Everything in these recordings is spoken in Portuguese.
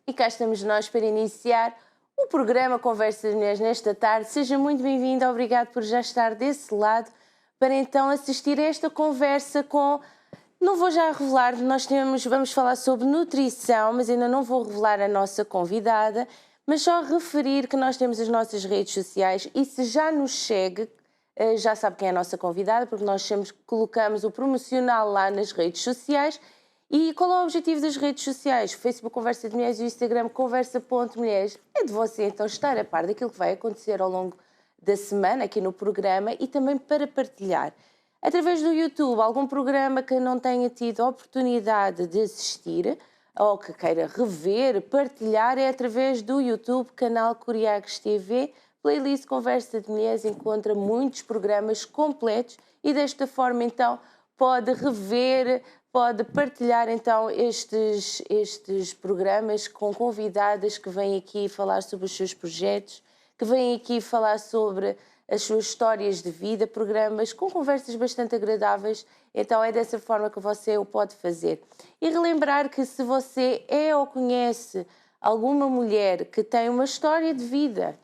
E cá estamos nós para iniciar o programa Conversa de Mulheres nesta tarde. Seja muito bem-vindo, obrigado por já estar desse lado para então assistir a esta conversa com... Não vou já revelar, vamos falar sobre nutrição, mas ainda não vou revelar a nossa convidada, mas só referir que nós temos as nossas redes sociais e se já nos segue, já sabe quem é a nossa convidada, porque nós sempre colocamos o promocional lá nas redes sociais. E qual é o objetivo das redes sociais? O Facebook Conversa de Mulheres e o Instagram Conversa.mulheres. É de você então estar a par daquilo que vai acontecer ao longo da semana aqui no programa e também para partilhar. Através do YouTube, algum programa que não tenha tido a oportunidade de assistir ou que queira rever, partilhar, é através do YouTube, canal Curiaques TV, playlist Conversa de Mulheres, encontra muitos programas completos e desta forma então pode rever, pode partilhar então estes programas com convidadas que vêm aqui falar sobre os seus projetos, que vêm aqui falar sobre as suas histórias de vida, programas com conversas bastante agradáveis, então é dessa forma que você o pode fazer. E relembrar que se você é ou conhece alguma mulher que tem uma história de vida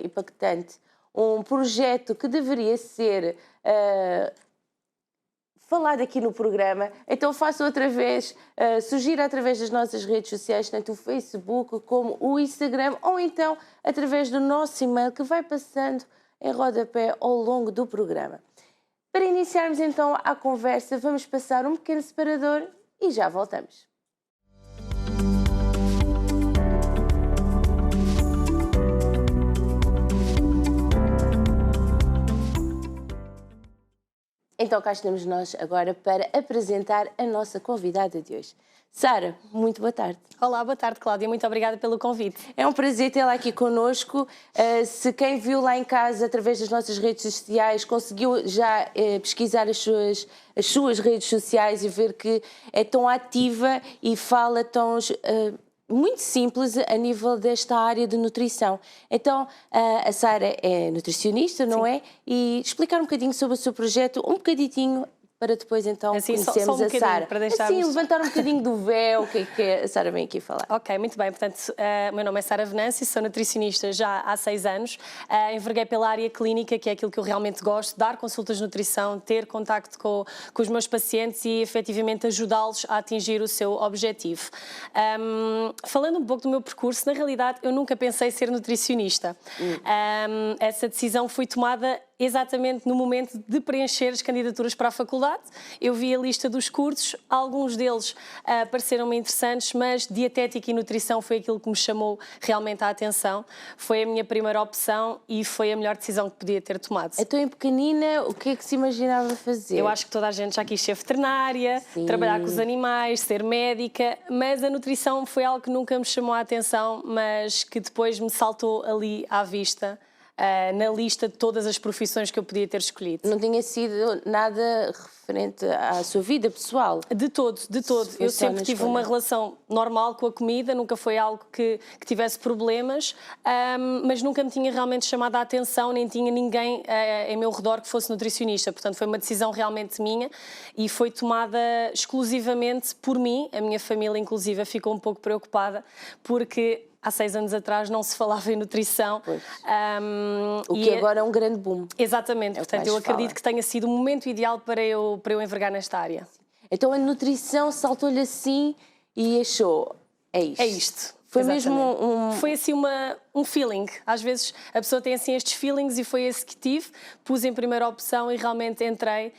impactante, um projeto que deveria ser falado aqui no programa, então faça outra vez, sugira através das nossas redes sociais, tanto o Facebook como o Instagram, ou então através do nosso e-mail que vai passando em rodapé ao longo do programa. Para iniciarmos então a conversa, vamos passar um pequeno separador e já voltamos. Então cá estamos nós agora para apresentar a nossa convidada de hoje. Sara, muito boa tarde. Olá, boa tarde, Cláudia. Muito obrigada pelo convite. É um prazer tê-la aqui connosco. Se quem viu lá em casa, através das nossas redes sociais, conseguiu já pesquisar as suas redes sociais e ver que é tão ativa e fala tão... muito simples a nível desta área de nutrição. Então, a Sara é nutricionista, não é? E explicar um bocadinho sobre o seu projeto, um bocadinho, para depois então assim, conhecermos só um a Sara. Para deixarmos... Assim, levantar um bocadinho do véu, o que é que a Sara vem aqui falar. Ok, muito bem. Portanto, o meu nome é Sara Venâncio, sou nutricionista já há 6 anos. Enverguei pela área clínica, que é aquilo que eu realmente gosto, dar consultas de nutrição, ter contacto com os meus pacientes e efetivamente ajudá-los a atingir o seu objetivo. Falando um pouco do meu percurso, na realidade eu nunca pensei ser nutricionista. Essa decisão foi tomada exatamente no momento de preencher as candidaturas para a faculdade. Eu vi a lista dos cursos, alguns deles pareceram-me interessantes, mas dietética e nutrição foi aquilo que me chamou realmente a atenção. Foi a minha primeira opção e foi a melhor decisão que podia ter tomado. Então, em pequenina, o que é que se imaginava fazer? Eu acho que toda a gente já quis ser veterinária, sim, trabalhar com os animais, ser médica, mas a nutrição foi algo que nunca me chamou a atenção, mas que depois me saltou ali à vista, na lista de todas as profissões que eu podia ter escolhido. Não tinha sido nada referente à sua vida pessoal? De todo, de todo. Eu sempre tive uma relação normal com a comida, nunca foi algo que tivesse problemas, mas nunca me tinha realmente chamado a atenção, nem tinha ninguém em meu redor que fosse nutricionista. Portanto, foi uma decisão realmente minha e foi tomada exclusivamente por mim. A minha família, inclusive, ficou um pouco preocupada porque há 6 anos atrás não se falava em nutrição. O que agora é um grande boom. Exatamente, portanto eu acredito que tenha sido o momento ideal para eu envergar nesta área. Então a nutrição saltou-lhe assim e achou, é isto. É isto. Foi exatamente. Mesmo Foi assim um feeling. Às vezes a pessoa tem assim estes feelings e foi esse que tive. Pus em primeira opção e realmente entrei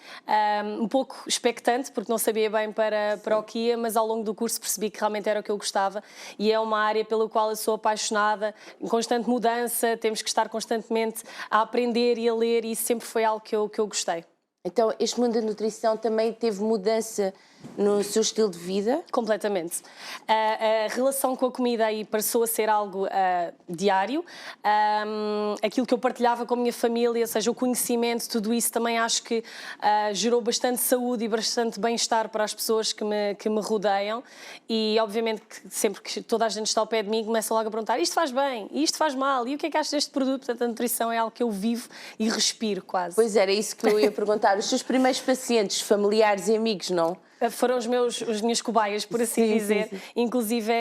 um pouco expectante, porque não sabia bem para o que ia, mas ao longo do curso percebi que realmente era o que eu gostava e é uma área pela qual eu sou apaixonada, em constante mudança, temos que estar constantemente a aprender e a ler e isso sempre foi algo que eu gostei. Então, este mundo da nutrição também teve mudança no seu estilo de vida? Completamente. A relação com a comida aí passou a ser algo diário. Aquilo que eu partilhava com a minha família, ou seja, o conhecimento, tudo isso também acho que gerou bastante saúde e bastante bem-estar para as pessoas que me rodeiam. E, obviamente, que sempre que toda a gente está ao pé de mim, começa logo a perguntar isto faz bem, isto faz mal, e o que é que achas deste produto? Portanto, a nutrição é algo que eu vivo e respiro quase. Pois era isso que eu ia perguntar começar? Os seus primeiros pacientes, familiares e amigos, não? Foram as minhas cobaias, por assim dizer. Sim. Inclusive,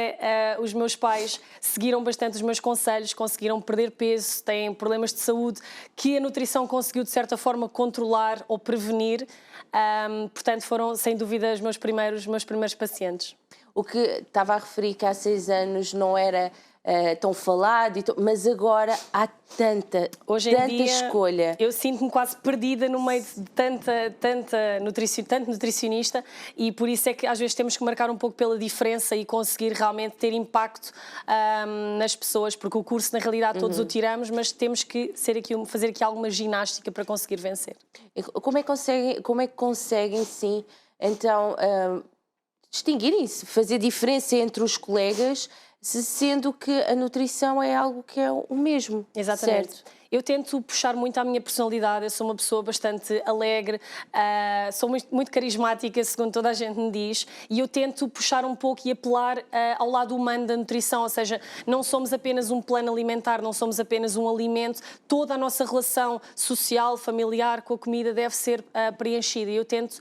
os meus pais seguiram bastante os meus conselhos, conseguiram perder peso, têm problemas de saúde que a nutrição conseguiu, de certa forma, controlar ou prevenir. Portanto, foram, sem dúvida, os meus primeiros pacientes. O que estava a referir que há 6 anos não era tão falado, mas agora há tanta escolha. Eu sinto-me quase perdida no meio de tanto nutricionista, e por isso é que às vezes temos que marcar um pouco pela diferença e conseguir realmente ter impacto nas pessoas, porque o curso na realidade todos o tiramos, mas temos que fazer aqui alguma ginástica para conseguir vencer. Como é que conseguem sim, então, distinguirem-se, fazer diferença entre os colegas, sendo que a nutrição é algo que é o mesmo? Exatamente. Certo? Eu tento puxar muito à minha personalidade, eu sou uma pessoa bastante alegre, sou muito carismática, segundo toda a gente me diz, e eu tento puxar um pouco e apelar ao lado humano da nutrição, ou seja, não somos apenas um plano alimentar, não somos apenas um alimento, toda a nossa relação social, familiar com a comida deve ser preenchida, e eu tento,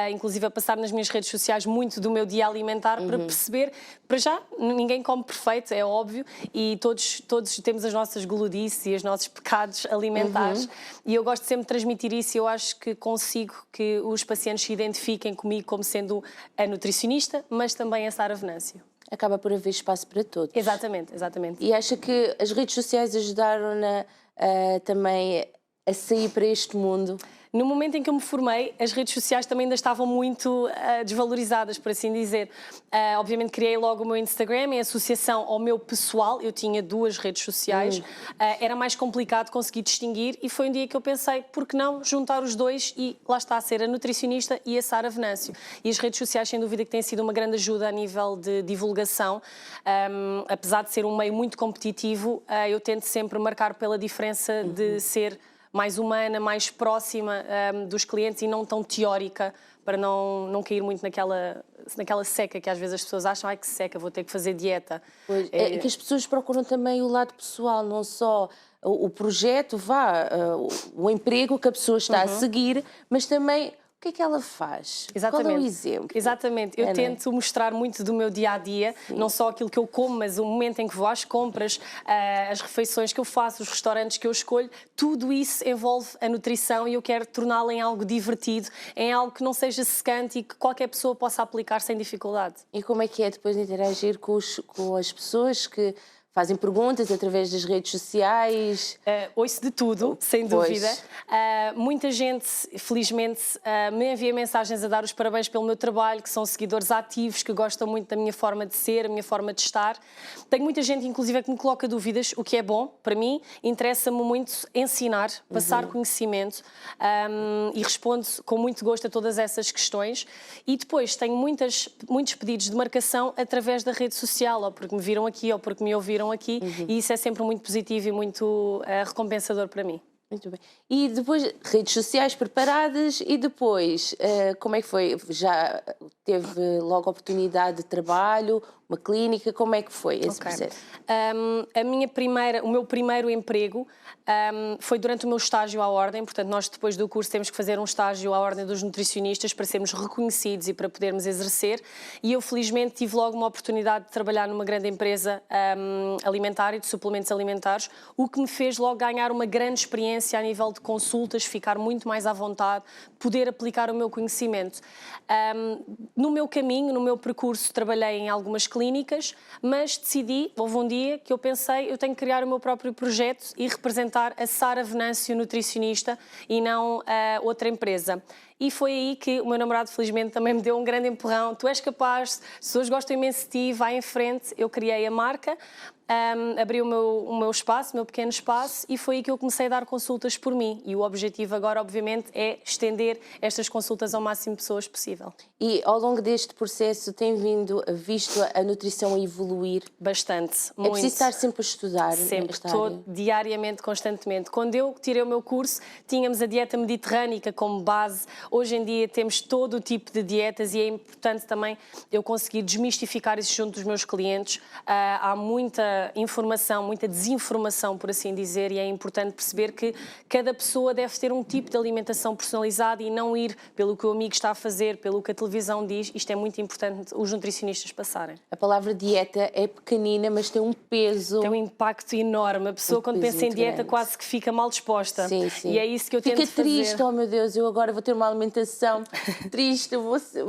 inclusive, a passar nas minhas redes sociais muito do meu dia alimentar para perceber, para já, ninguém come perfeito, é óbvio, e todos temos as nossas guludices e os nossos pecados alimentares, e eu gosto sempre de transmitir isso, e eu acho que consigo que os pacientes se identifiquem comigo como sendo a nutricionista, mas também a Sara Venâncio. Acaba por haver espaço para todos. Exatamente. E acha que as redes sociais ajudaram-na também a sair para este mundo? No momento em que eu me formei, as redes sociais também ainda estavam muito desvalorizadas, por assim dizer. Obviamente criei logo o meu Instagram em associação ao meu pessoal, eu tinha 2 redes sociais, era mais complicado conseguir distinguir, e foi um dia que eu pensei, por que não juntar os dois, e lá está a ser a nutricionista e a Sara Venâncio. E as redes sociais, sem dúvida, que têm sido uma grande ajuda a nível de divulgação. Apesar de ser um meio muito competitivo, eu tento sempre marcar pela diferença de ser mais humana, mais próxima dos clientes e não tão teórica, para não cair muito naquela seca que às vezes as pessoas acham, ai que seca, vou ter que fazer dieta. Pois, é que as pessoas procuram também o lado pessoal, não só o projeto, o emprego que a pessoa está a seguir, mas também o que é que ela faz? Exatamente. Qual é o exemplo? Exatamente. Eu tento mostrar muito do meu dia-a-dia, não só aquilo que eu como, mas o momento em que vou às compras, as refeições que eu faço, os restaurantes que eu escolho, tudo isso envolve a nutrição, e eu quero torná-la em algo divertido, em algo que não seja secante e que qualquer pessoa possa aplicar sem dificuldade. E como é que é depois de interagir com as pessoas que fazem perguntas através das redes sociais? Ouço de tudo, sem dúvida. Muita gente, felizmente, me envia mensagens a dar os parabéns pelo meu trabalho, que são seguidores ativos, que gostam muito da minha forma de ser, a minha forma de estar. Tenho muita gente, inclusive, que me coloca dúvidas, o que é bom para mim. Interessa-me muito ensinar, passar conhecimento, e respondo com muito gosto a todas essas questões. E depois tenho muitos pedidos de marcação através da rede social, ou porque me viram aqui, ou porque me ouviram aqui, e isso é sempre muito positivo e muito recompensador para mim. Muito bem. E depois, redes sociais preparadas, e depois, como é que foi? Já teve logo oportunidade de trabalho, uma clínica, como é que foi esse processo? O meu primeiro emprego foi durante o meu estágio à Ordem, portanto nós depois do curso temos que fazer um estágio à Ordem dos Nutricionistas para sermos reconhecidos e para podermos exercer, e eu felizmente tive logo uma oportunidade de trabalhar numa grande empresa alimentar e de suplementos alimentares, o que me fez logo ganhar uma grande experiência a nível de consultas, ficar muito mais à vontade, poder aplicar o meu conhecimento. No meu caminho, no meu percurso, trabalhei em algumas clínicas, mas houve um dia que eu pensei, eu tenho que criar o meu próprio projeto e representar a Sara Venâncio, nutricionista, e não a outra empresa. E foi aí que o meu namorado, felizmente, também me deu um grande empurrão. Tu és capaz, as pessoas gostam imenso de ti, vai em frente. Eu criei a marca, abri o meu espaço, o meu pequeno espaço, e foi aí que eu comecei a dar consultas por mim. E o objetivo agora, obviamente, é estender estas consultas ao máximo de pessoas possível. E ao longo deste processo tem visto a nutrição evoluir? Bastante, muito. É preciso estar sempre a estudar? Sempre, diariamente, constantemente. Quando eu tirei o meu curso, tínhamos a dieta mediterrânica como base, Hoje em dia temos todo o tipo de dietas e é importante também eu conseguir desmistificar isso junto dos meus clientes. Há muita informação, muita desinformação, por assim dizer, e é importante perceber que cada pessoa deve ter um tipo de alimentação personalizada e não ir pelo que o amigo está a fazer, pelo que a televisão diz. Isto é muito importante os nutricionistas passarem. A palavra dieta é pequenina, mas tem um peso. Tem um impacto enorme. A pessoa, quando pensa em dieta, grande. quase que fica mal disposta. Sim, sim. E é isso que eu tento Fica triste, fazer. oh meu Deus, eu agora vou ter uma alimentação triste,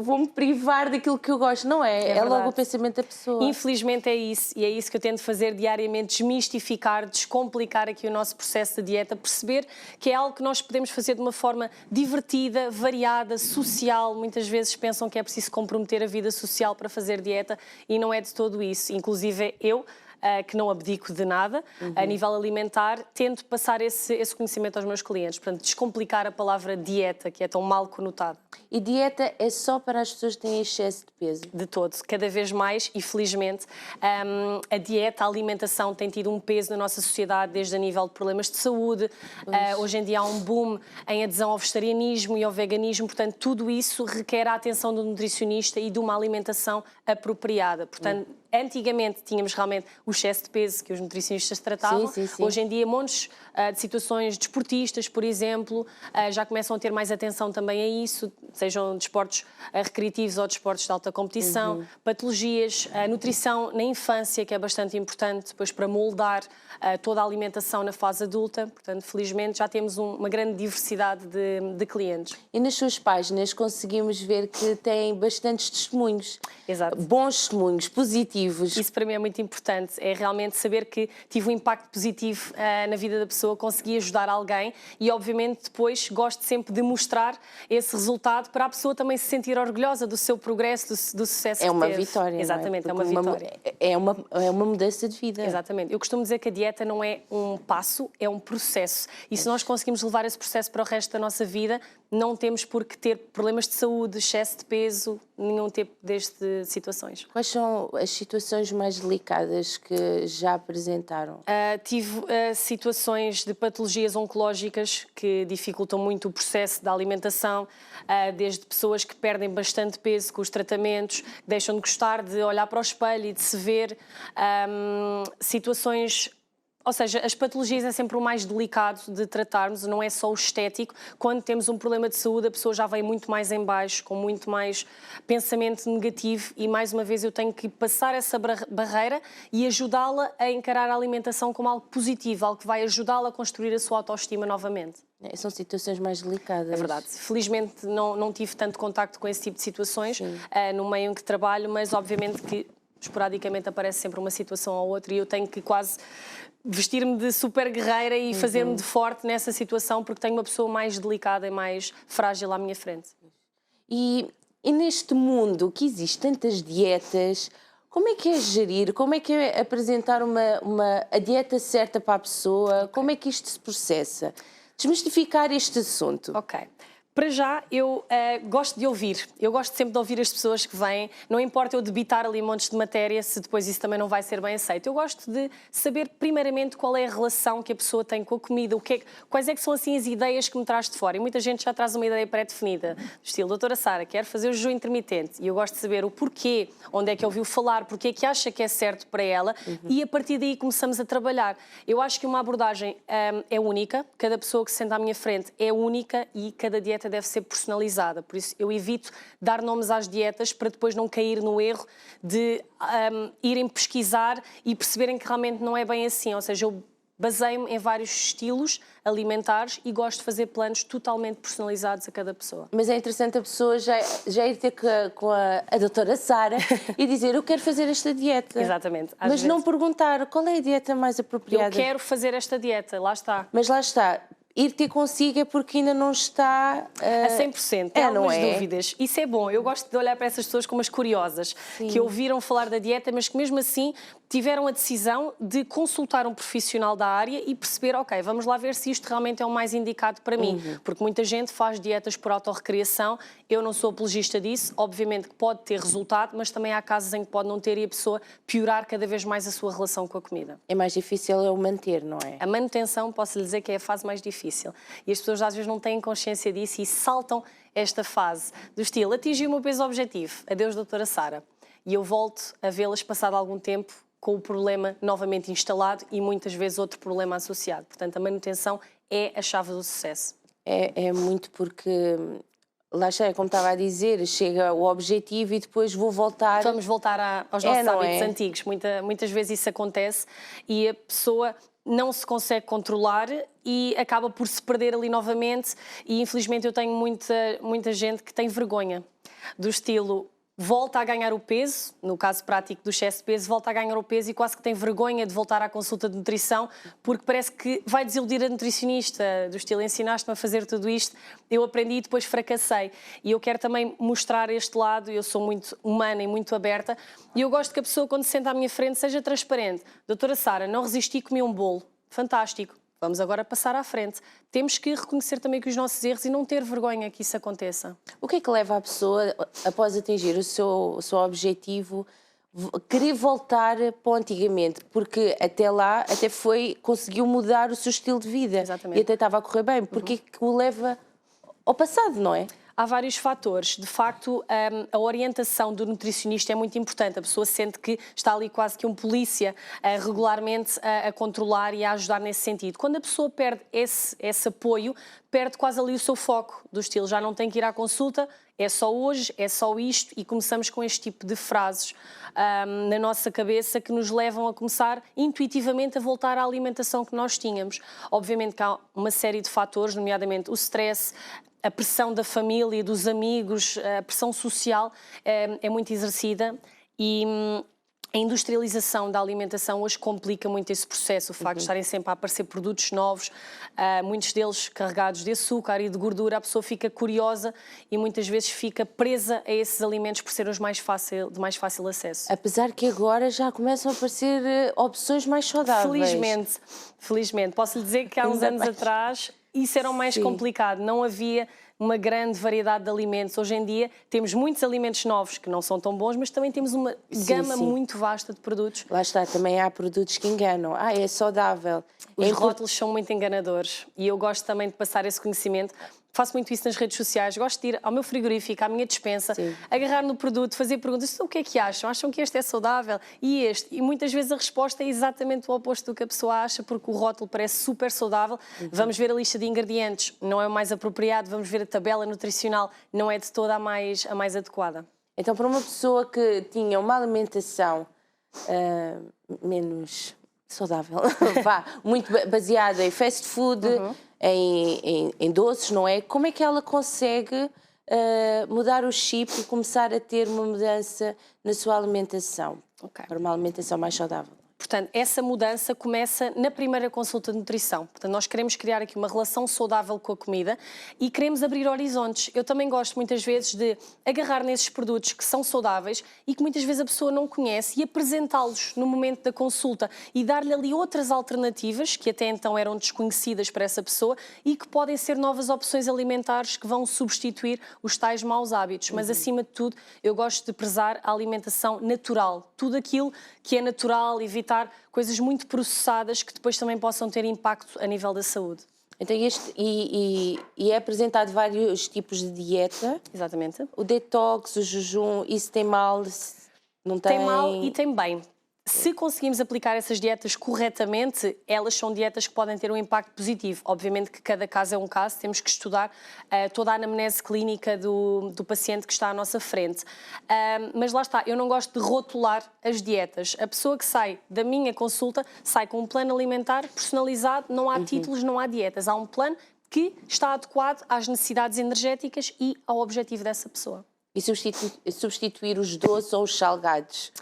vou-me privar daquilo que eu gosto. Não é? É logo o pensamento da pessoa. Infelizmente é isso, e é isso que eu tento fazer diariamente, desmistificar, descomplicar aqui o nosso processo de dieta, perceber que é algo que nós podemos fazer de uma forma divertida, variada, social. Muitas vezes pensam que é preciso comprometer a vida social para fazer dieta e não é de todo isso. Inclusive eu, que não abdico de nada, a nível alimentar, tento passar esse conhecimento aos meus clientes. Portanto, descomplicar a palavra dieta, que é tão mal conotada. E dieta é só para as pessoas que têm excesso de peso? De todo. Cada vez mais, e felizmente, a dieta, a alimentação tem tido um peso na nossa sociedade, desde a nível de problemas de saúde. Hoje em dia há um boom em adesão ao vegetarianismo e ao veganismo. Portanto, tudo isso requer a atenção do nutricionista e de uma alimentação apropriada. Portanto, antigamente tínhamos realmente o excesso de peso que os nutricionistas tratavam. Sim, sim, sim. Hoje em dia, montes de situações desportistas, por exemplo, já começam a ter mais atenção também a isso, sejam desportos recreativos ou desportos de alta competição, patologias, nutrição na infância, que é bastante importante depois para moldar toda a alimentação na fase adulta. Portanto, felizmente, já temos uma grande diversidade de clientes. E nas suas páginas conseguimos ver que têm bastantes testemunhos. Exato. Bons testemunhos, positivos. Isso para mim é muito importante, é realmente saber que tive um impacto positivo na vida da pessoa, consegui ajudar alguém e obviamente depois gosto sempre de mostrar esse resultado para a pessoa também se sentir orgulhosa do seu progresso, do sucesso que teve. É uma vitória. Exatamente, não é? É uma vitória. É uma mudança de vida. Exatamente. Eu costumo dizer que a dieta não é um passo, é um processo. E se nós conseguimos levar esse processo para o resto da nossa vida, não temos por que ter problemas de saúde, excesso de peso, nenhum tipo de situações. Quais são as situações mais delicadas que já apresentaram? Tive situações de patologias oncológicas que dificultam muito o processo da alimentação, desde pessoas que perdem bastante peso com os tratamentos, deixam de gostar de olhar para o espelho e de se ver, situações. Ou seja, as patologias é sempre o mais delicado de tratarmos, não é só o estético. Quando temos um problema de saúde, a pessoa já vem muito mais em baixo, com muito mais pensamento negativo e, mais uma vez, eu tenho que passar essa barreira e ajudá-la a encarar a alimentação como algo positivo, algo que vai ajudá-la a construir a sua autoestima novamente. São situações mais delicadas. É verdade. Felizmente não tive tanto contacto com esse tipo de situações no meio em que trabalho, mas obviamente que esporadicamente aparece sempre uma situação ou outra e eu tenho que quase vestir-me de super guerreira e fazer-me de forte nessa situação porque tenho uma pessoa mais delicada e mais frágil à minha frente. E neste mundo que existe tantas dietas, como é que é gerir? Como é que é apresentar a dieta certa para a pessoa? Okay. Como é que isto se processa? Desmistificar este assunto. Ok. Para já, eu gosto de ouvir. Eu gosto sempre de ouvir as pessoas que vêm. Não importa eu debitar ali montes de matéria, se depois isso também não vai ser bem aceito. Eu gosto de saber, primeiramente, qual é a relação que a pessoa tem com a comida, quais é que são, assim, as ideias que me traz de fora. E muita gente já traz uma ideia pré-definida, do estilo, doutora Sara, quero fazer o jejum intermitente. E eu gosto de saber o porquê, onde é que ouviu falar, porque é que acha que é certo para ela, e a partir daí começamos a trabalhar. Eu acho que uma abordagem é única, cada pessoa que se senta à minha frente é única e cada dieta deve ser personalizada, por isso eu evito dar nomes às dietas para depois não cair no erro de irem pesquisar e perceberem que realmente não é bem assim, ou seja, eu baseio-me em vários estilos alimentares e gosto de fazer planos totalmente personalizados a cada pessoa. Mas é interessante a pessoa já ir ter com a doutora Sara e dizer, eu quero fazer esta dieta. Exatamente. Mas vezes não perguntar qual é a dieta mais apropriada. Eu quero fazer esta dieta, lá está. Mas lá está. Ir ter consigo é porque ainda não está... A 100%, tem algumas dúvidas. Isso é bom, eu gosto de olhar para essas pessoas como as curiosas, que ouviram falar da dieta, mas que mesmo assim tiveram a decisão de consultar um profissional da área e perceber, ok, vamos lá ver se isto realmente é o mais indicado para mim, porque muita gente faz dietas por autorrecreação, eu não sou apologista disso, obviamente que pode ter resultado, mas também há casos em que pode não ter e a pessoa piorar cada vez mais a sua relação com a comida. É mais difícil o manter, não é? A manutenção, posso lhe dizer que é a fase mais difícil. E as pessoas às vezes não têm consciência disso e saltam esta fase do estilo, atingi o meu peso objetivo, adeus doutora Sara, e eu volto a vê-las passado algum tempo com o problema novamente instalado e muitas vezes outro problema associado. Portanto, a manutenção é a chave do sucesso. É muito porque, lá está, como estava a dizer, chega o objetivo e depois vou voltar... Vamos voltar aos nossos hábitos antigos. Muitas vezes isso acontece e a pessoa não se consegue controlar e acaba por se perder ali novamente, e infelizmente eu tenho muita gente que tem vergonha do estilo, volta a ganhar o peso, no caso prático do excesso de peso, volta a ganhar o peso e quase que tem vergonha de voltar à consulta de nutrição porque parece que vai desiludir a nutricionista, do estilo, ensinaste-me a fazer tudo isto, eu aprendi e depois fracassei. E eu quero também mostrar este lado, eu sou muito humana e muito aberta, e eu gosto que a pessoa, quando se senta à minha frente, seja transparente. Doutora Sara, não resisti, comi um bolo. Fantástico. Vamos agora passar à frente. Temos que reconhecer também que os nossos erros e não ter vergonha que isso aconteça. O que é que leva a pessoa, após atingir o seu objetivo, querer voltar para o antigamente? Porque até lá conseguiu mudar o seu estilo de vida. Exatamente. E até estava a correr bem. Porque é que o leva ao passado, não é? Há vários fatores. De facto, a orientação do nutricionista é muito importante. A pessoa sente que está ali quase que um polícia regularmente a controlar e a ajudar nesse sentido. Quando a pessoa perde esse apoio, perde quase ali o seu foco do estilo. Já não tem que ir à consulta, é só hoje, é só isto, e começamos com este tipo de frases na nossa cabeça que nos levam a começar intuitivamente a voltar à alimentação que nós tínhamos. Obviamente que há uma série de fatores, nomeadamente o stress, a pressão da família, dos amigos, a pressão social é muito exercida e a industrialização da alimentação hoje complica muito esse processo, o facto de estarem sempre a aparecer produtos novos, muitos deles carregados de açúcar e de gordura, a pessoa fica curiosa e muitas vezes fica presa a esses alimentos por serem os de mais fácil acesso. Apesar que agora já começam a aparecer opções mais saudáveis. Felizmente. Posso lhe dizer que há uns anos atrás isso era o mais complicado, não havia uma grande variedade de alimentos. Hoje em dia temos muitos alimentos novos que não são tão bons, mas também temos uma gama muito vasta de produtos. Lá está, também há produtos que enganam. É saudável. Os rótulos são muito enganadores e eu gosto também de passar esse conhecimento. Faço muito isso nas redes sociais, gosto de ir ao meu frigorífico, à minha despensa, agarrar no produto, fazer perguntas, o que é que acham? Acham que este é saudável? E este? E muitas vezes a resposta é exatamente o oposto do que a pessoa acha, porque o rótulo parece super saudável. Vamos ver a lista de ingredientes, não é o mais apropriado, vamos ver a tabela nutricional, não é de toda a mais adequada. Então, para uma pessoa que tinha uma alimentação menos saudável, muito baseada em fast food, em doces, não é? Como é que ela consegue mudar o chip e começar a ter uma mudança na sua alimentação para uma alimentação mais saudável? Portanto, essa mudança começa na primeira consulta de nutrição. Portanto, nós queremos criar aqui uma relação saudável com a comida e queremos abrir horizontes. Eu também gosto muitas vezes de agarrar nesses produtos que são saudáveis e que muitas vezes a pessoa não conhece e apresentá-los no momento da consulta e dar-lhe ali outras alternativas que até então eram desconhecidas para essa pessoa e que podem ser novas opções alimentares que vão substituir os tais maus hábitos. Mas, acima de tudo, eu gosto de prezar a alimentação natural. Tudo aquilo que é natural, evitar coisas muito processadas que depois também possam ter impacto a nível da saúde. Então, é apresentado vários tipos de dieta. Exatamente. O detox, o jejum, isso tem mal? Não tem? Tem mal e tem bem. Se conseguimos aplicar essas dietas corretamente, elas são dietas que podem ter um impacto positivo. Obviamente que cada caso é um caso, temos que estudar toda a anamnese clínica do paciente que está à nossa frente. Mas lá está, eu não gosto de rotular as dietas. A pessoa que sai da minha consulta sai com um plano alimentar personalizado, não há títulos, não há dietas. Há um plano que está adequado às necessidades energéticas e ao objetivo dessa pessoa. E substituir os doces ou os salgados?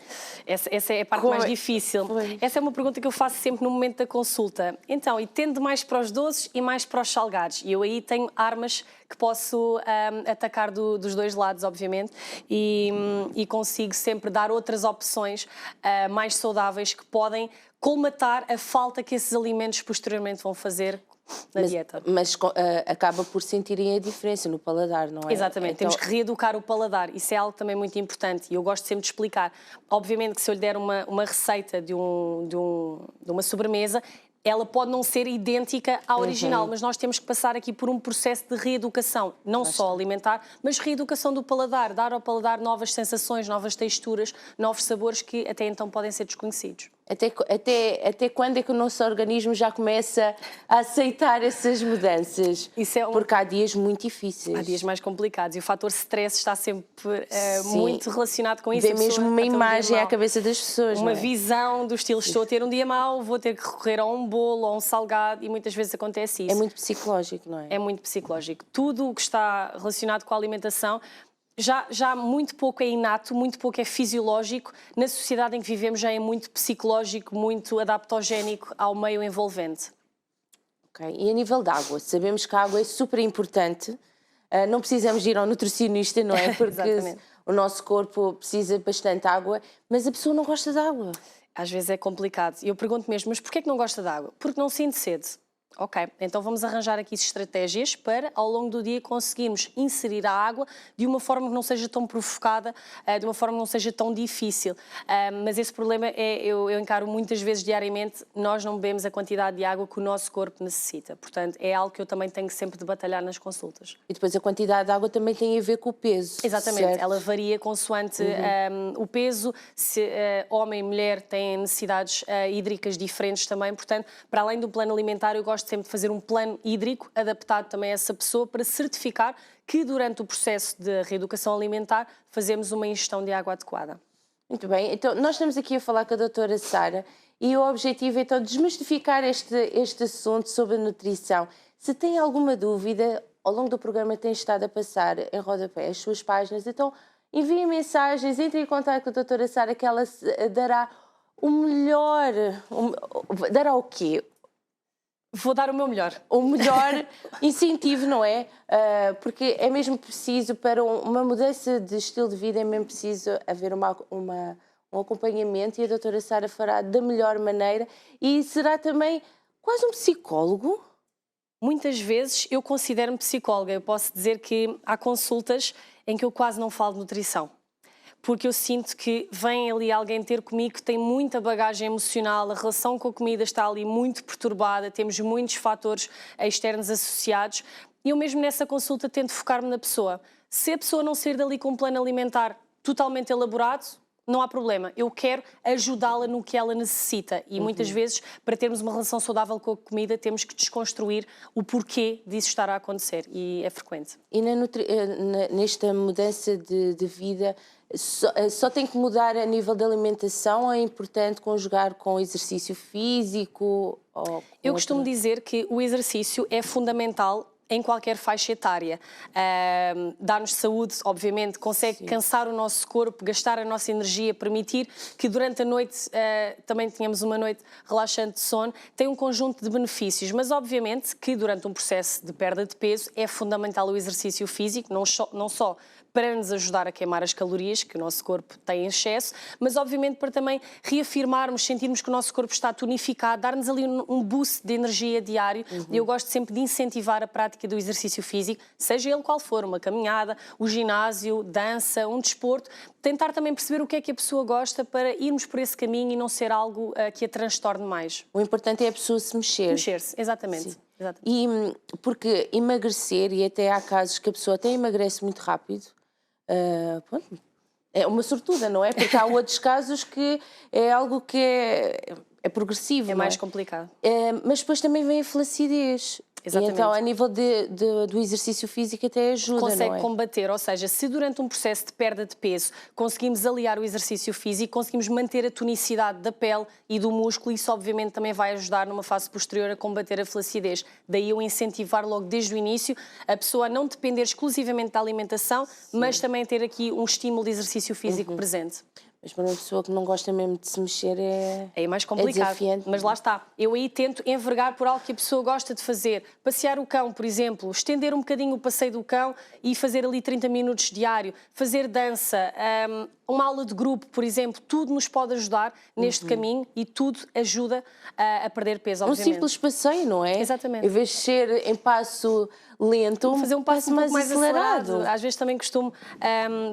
Essa é a parte mais difícil. Essa é uma pergunta que eu faço sempre no momento da consulta. Então, e tendo mais para os doces e mais para os salgados? E eu aí tenho armas que posso atacar dos dois lados, obviamente, e consigo sempre dar outras opções mais saudáveis que podem colmatar a falta que esses alimentos posteriormente vão fazer na dieta. Mas acaba por sentirem a diferença no paladar, não é? Exatamente, então... temos que reeducar o paladar, isso é algo também muito importante e eu gosto sempre de explicar. Obviamente que se eu lhe der uma receita de uma sobremesa, ela pode não ser idêntica à original, mas nós temos que passar aqui por um processo de reeducação, não só alimentar, mas reeducação do paladar, dar ao paladar novas sensações, novas texturas, novos sabores que até então podem ser desconhecidos. Até quando é que o nosso organismo já começa a aceitar essas mudanças? Isso é Porque há dias muito difíceis. Há dias mais complicados e o fator stress está sempre muito relacionado com isso. Vê mesmo uma imagem à cabeça das pessoas. Uma visão do estilo, estou a ter um dia mau, vou ter que recorrer a um bolo, a um salgado, e muitas vezes acontece isso. É muito psicológico, não é? É muito psicológico. Tudo o que está relacionado com a alimentação já muito pouco é inato, muito pouco é fisiológico. Na sociedade em que vivemos já é muito psicológico, muito adaptogénico ao meio envolvente. Ok. E a nível da água, sabemos que a água é super importante. Não precisamos ir ao nutricionista, não é? Porque o nosso corpo precisa bastante de água, mas a pessoa não gosta de água. Às vezes é complicado. E eu pergunto mesmo, mas porquê que não gosta de água? Porque não sente sede. Ok, então vamos arranjar aqui estratégias para, ao longo do dia, conseguirmos inserir a água de uma forma que não seja tão provocada, de uma forma que não seja tão difícil. Mas esse problema eu encaro muitas vezes diariamente, nós não bebemos a quantidade de água que o nosso corpo necessita. Portanto, é algo que eu também tenho sempre de batalhar nas consultas. E depois a quantidade de água também tem a ver com o peso. Exatamente, certo? ela varia consoante o peso, se homem e mulher têm necessidades hídricas diferentes também, portanto, para além do plano alimentar, eu gosto sempre de fazer um plano hídrico adaptado também a essa pessoa para certificar que durante o processo de reeducação alimentar fazemos uma ingestão de água adequada. Muito bem, então nós estamos aqui a falar com a doutora Sara e o objetivo é então desmistificar este assunto sobre a nutrição. Se tem alguma dúvida, ao longo do programa tem estado a passar em rodapé as suas páginas, então enviem mensagens, entre em contato com a doutora Sara que ela dará o melhor... Dará o quê? Vou dar o meu melhor. O melhor incentivo, não é? Porque é mesmo preciso, para uma mudança de estilo de vida, é mesmo preciso haver um acompanhamento e a doutora Sara fará da melhor maneira e será também quase um psicólogo. Muitas vezes eu considero-me psicóloga. Eu posso dizer que há consultas em que eu quase não falo de nutrição. Porque eu sinto que vem ali alguém ter comigo que tem muita bagagem emocional, a relação com a comida está ali muito perturbada, temos muitos fatores externos associados e eu mesmo nessa consulta tento focar-me na pessoa. Se a pessoa não sair dali com um plano alimentar totalmente elaborado, não há problema. Eu quero ajudá-la no que ela necessita e muitas vezes, para termos uma relação saudável com a comida, temos que desconstruir o porquê disso estar a acontecer e é frequente. E nesta mudança de vida, só tem que mudar a nível da alimentação ou é importante conjugar com exercício físico? Eu costumo dizer que o exercício é fundamental em qualquer faixa etária. Dá-nos saúde, obviamente, consegue cansar o nosso corpo, gastar a nossa energia, permitir que durante a noite também tenhamos uma noite relaxante de sono, tem um conjunto de benefícios, mas obviamente que durante um processo de perda de peso é fundamental o exercício físico, não só para nos ajudar a queimar as calorias que o nosso corpo tem em excesso, mas obviamente para também reafirmarmos, sentirmos que o nosso corpo está tonificado, dar-nos ali um boost de energia diário. E eu gosto sempre de incentivar a prática do exercício físico, seja ele qual for, uma caminhada, o ginásio, dança, um desporto, tentar também perceber o que é que a pessoa gosta para irmos por esse caminho e não ser algo que a transtorne mais. O importante é a pessoa se mexer. Mexer-se, exatamente. Sim. E porque emagrecer, e até há casos que a pessoa até emagrece muito rápido, é uma sortuda, não é? Porque há outros casos que é algo que é progressivo. É mais complicado. Mas depois também vem a flacidez. Exatamente. E então, a nível do exercício físico até ajuda, consegue não é? combater, ou seja, se durante um processo de perda de peso conseguimos aliar o exercício físico, conseguimos manter a tonicidade da pele e do músculo, isso obviamente também vai ajudar numa fase posterior a combater a flacidez. Daí eu incentivar logo desde o início a pessoa a não depender exclusivamente da alimentação, mas também ter aqui um estímulo de exercício físico presente. Mas para uma pessoa que não gosta mesmo de se mexer é mais complicado, desafiante. Mas lá está. Eu aí tento envergar por algo que a pessoa gosta de fazer. Passear o cão, por exemplo, estender um bocadinho o passeio do cão e fazer ali 30 minutos diário, fazer dança, uma aula de grupo, por exemplo, tudo nos pode ajudar neste caminho e tudo ajuda a perder peso, obviamente. Um simples passeio, não é? Exatamente. Em vez de ser em passo lento, fazer um passo mais acelerado. Às vezes também costumo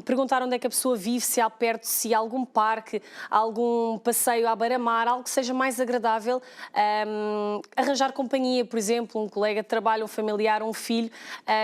perguntar onde é que a pessoa vive, se há perto, se há algum parque, algum passeio à beira-mar, algo que seja mais agradável. Arranjar companhia, por exemplo, um colega de trabalho, um familiar, um filho,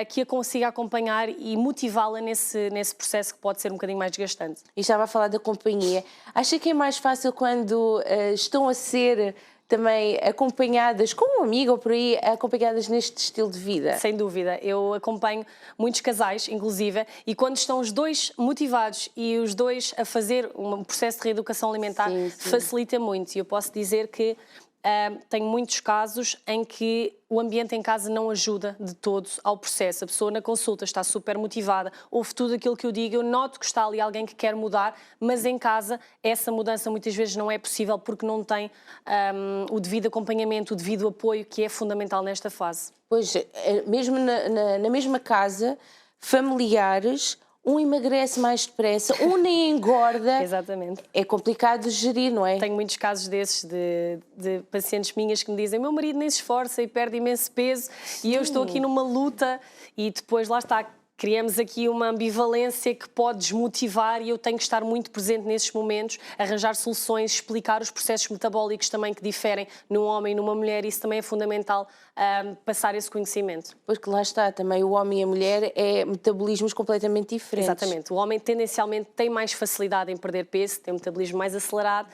que a consiga acompanhar e motivá-la nesse processo que pode ser um bocadinho mais desgastante. E estava a falar da companhia. Acha que é mais fácil quando estão a ser também acompanhadas, com um amigo ou por aí, acompanhadas neste estilo de vida? Sem dúvida. Eu acompanho muitos casais, inclusive, e quando estão os dois motivados e os dois a fazer um processo de reeducação alimentar, Sim, sim. facilita muito. E eu posso dizer que tenho muitos casos em que o ambiente em casa não ajuda de todo ao processo. A pessoa na consulta está super motivada, ouve tudo aquilo que eu digo, eu noto que está ali alguém que quer mudar, mas em casa essa mudança muitas vezes não é possível porque não tem o devido acompanhamento, o devido apoio que é fundamental nesta fase. Pois, mesmo na mesma casa, familiares, um emagrece mais depressa, um nem engorda. Exatamente. É complicado de gerir, não é? Tenho muitos casos desses de pacientes minhas que me dizem: meu marido nem se esforça e perde imenso peso. Sim. E eu estou aqui numa luta e depois lá está. Criamos aqui uma ambivalência que pode desmotivar e eu tenho que estar muito presente nesses momentos, arranjar soluções, explicar os processos metabólicos também que diferem num homem e numa mulher. Isso também é fundamental, passar esse conhecimento. Pois que lá está, também o homem e a mulher é metabolismos completamente diferentes. Exatamente. O homem tendencialmente tem mais facilidade em perder peso, tem um metabolismo mais acelerado.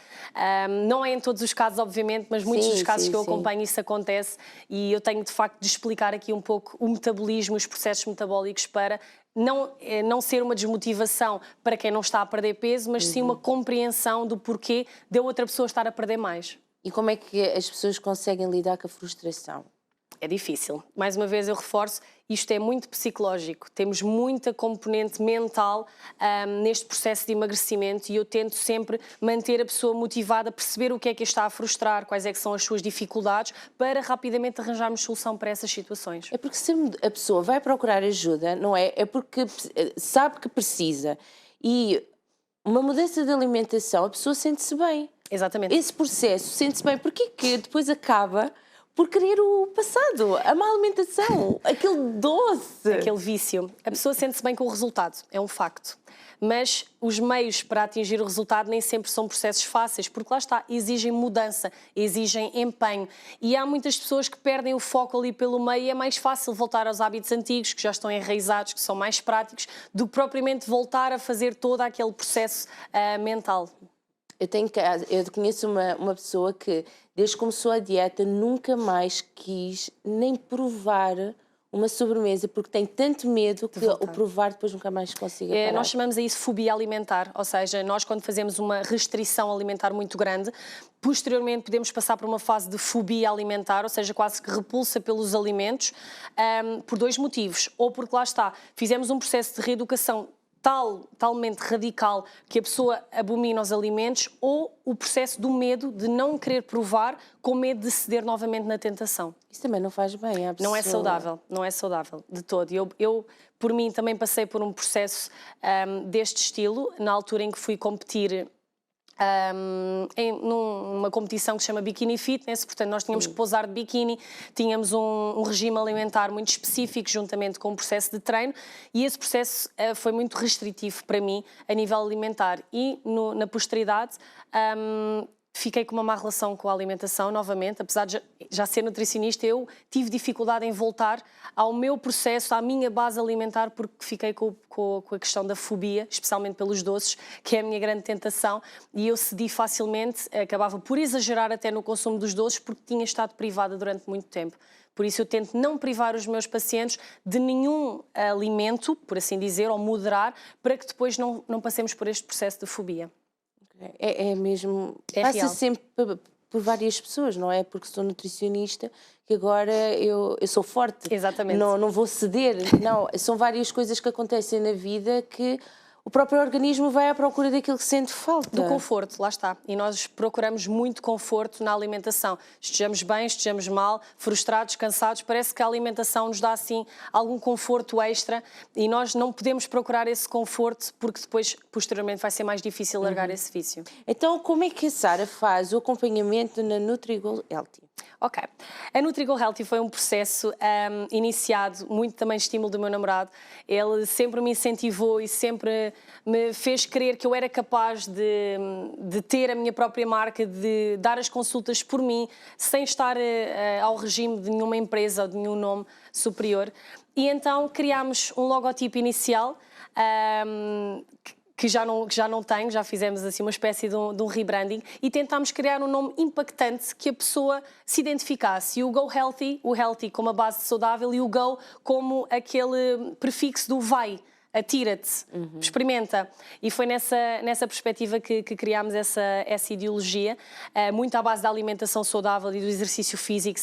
Não é em todos os casos, obviamente, mas muitos dos casos que eu acompanho isso acontece e eu tenho de facto de explicar aqui um pouco o metabolismo, os processos metabólicos para não ser uma desmotivação para quem não está a perder peso, mas sim uma compreensão do porquê de outra pessoa estar a perder mais. E como é que as pessoas conseguem lidar com a frustração? É difícil. Mais uma vez eu reforço, isto é muito psicológico. Temos muita componente mental neste processo de emagrecimento e eu tento sempre manter a pessoa motivada, perceber o que é que a está a frustrar, quais é que são as suas dificuldades, para rapidamente arranjarmos solução para essas situações. É porque se a pessoa vai procurar ajuda, não é? É porque sabe que precisa. E uma mudança de alimentação, a pessoa sente-se bem. Exatamente. Esse processo sente-se bem. Porquê que depois acaba por querer o passado, a má alimentação, aquele doce? Aquele vício. A pessoa sente-se bem com o resultado, é um facto. Mas os meios para atingir o resultado nem sempre são processos fáceis, porque lá está, exigem mudança, exigem empenho. E há muitas pessoas que perdem o foco ali pelo meio e é mais fácil voltar aos hábitos antigos, que já estão enraizados, que são mais práticos, do que propriamente voltar a fazer todo aquele processo mental. Eu conheço uma pessoa que, desde que começou a dieta, nunca mais quis nem provar uma sobremesa, porque tem tanto medo que o provar depois nunca mais consiga parar. Nós chamamos a isso fobia alimentar, ou seja, nós quando fazemos uma restrição alimentar muito grande, posteriormente podemos passar por uma fase de fobia alimentar, ou seja, quase que repulsa pelos alimentos, por dois motivos. Ou porque lá está, fizemos um processo de reeducação talmente radical que a pessoa abomina os alimentos, ou o processo do medo de não querer provar com medo de ceder novamente na tentação. Isso também não faz bem à pessoa. Não é saudável, não é saudável de todo. Eu por mim, também passei por um processo deste estilo, na altura em que fui competir numa competição que se chama Bikini Fitness, portanto nós tínhamos que pousar de biquíni, tínhamos um regime alimentar muito específico juntamente com um processo de treino e esse processo foi muito restritivo para mim a nível alimentar e na posteridade fiquei com uma má relação com a alimentação novamente, apesar de já ser nutricionista, eu tive dificuldade em voltar ao meu processo, à minha base alimentar, porque fiquei com a questão da fobia, especialmente pelos doces, que é a minha grande tentação, e eu cedi facilmente, acabava por exagerar até no consumo dos doces, porque tinha estado privada durante muito tempo. Por isso eu tento não privar os meus pacientes de nenhum alimento, por assim dizer, ou moderar, para que depois não passemos por este processo de fobia. É mesmo, passa real. sempre por várias pessoas, não é? Porque sou nutricionista, que agora eu sou forte. Exatamente. Não vou ceder, não. São várias coisas que acontecem na vida que o próprio organismo vai à procura daquilo que sente falta. Do conforto, lá está. E nós procuramos muito conforto na alimentação. Estejamos bem, estejamos mal, frustrados, cansados, parece que a alimentação nos dá assim algum conforto extra e nós não podemos procurar esse conforto porque depois, posteriormente, vai ser mais difícil largar esse vício. Então, como é que a Sara faz o acompanhamento na NutriGold Healthy? Ok. A NutriGo Healthy foi um processo iniciado, muito também estímulo do meu namorado. Ele sempre me incentivou e sempre me fez crer que eu era capaz de ter a minha própria marca, de dar as consultas por mim, sem estar ao regime de nenhuma empresa ou de nenhum nome superior. E então criámos um logotipo inicial, que já não tenho, já fizemos assim uma espécie de um rebranding e tentámos criar um nome impactante que a pessoa se identificasse. E o Go Healthy, o Healthy como a base de saudável e o Go como aquele prefixo do vai, atira-te, experimenta. E foi nessa perspectiva que criámos essa ideologia, muito à base da alimentação saudável e do exercício físico,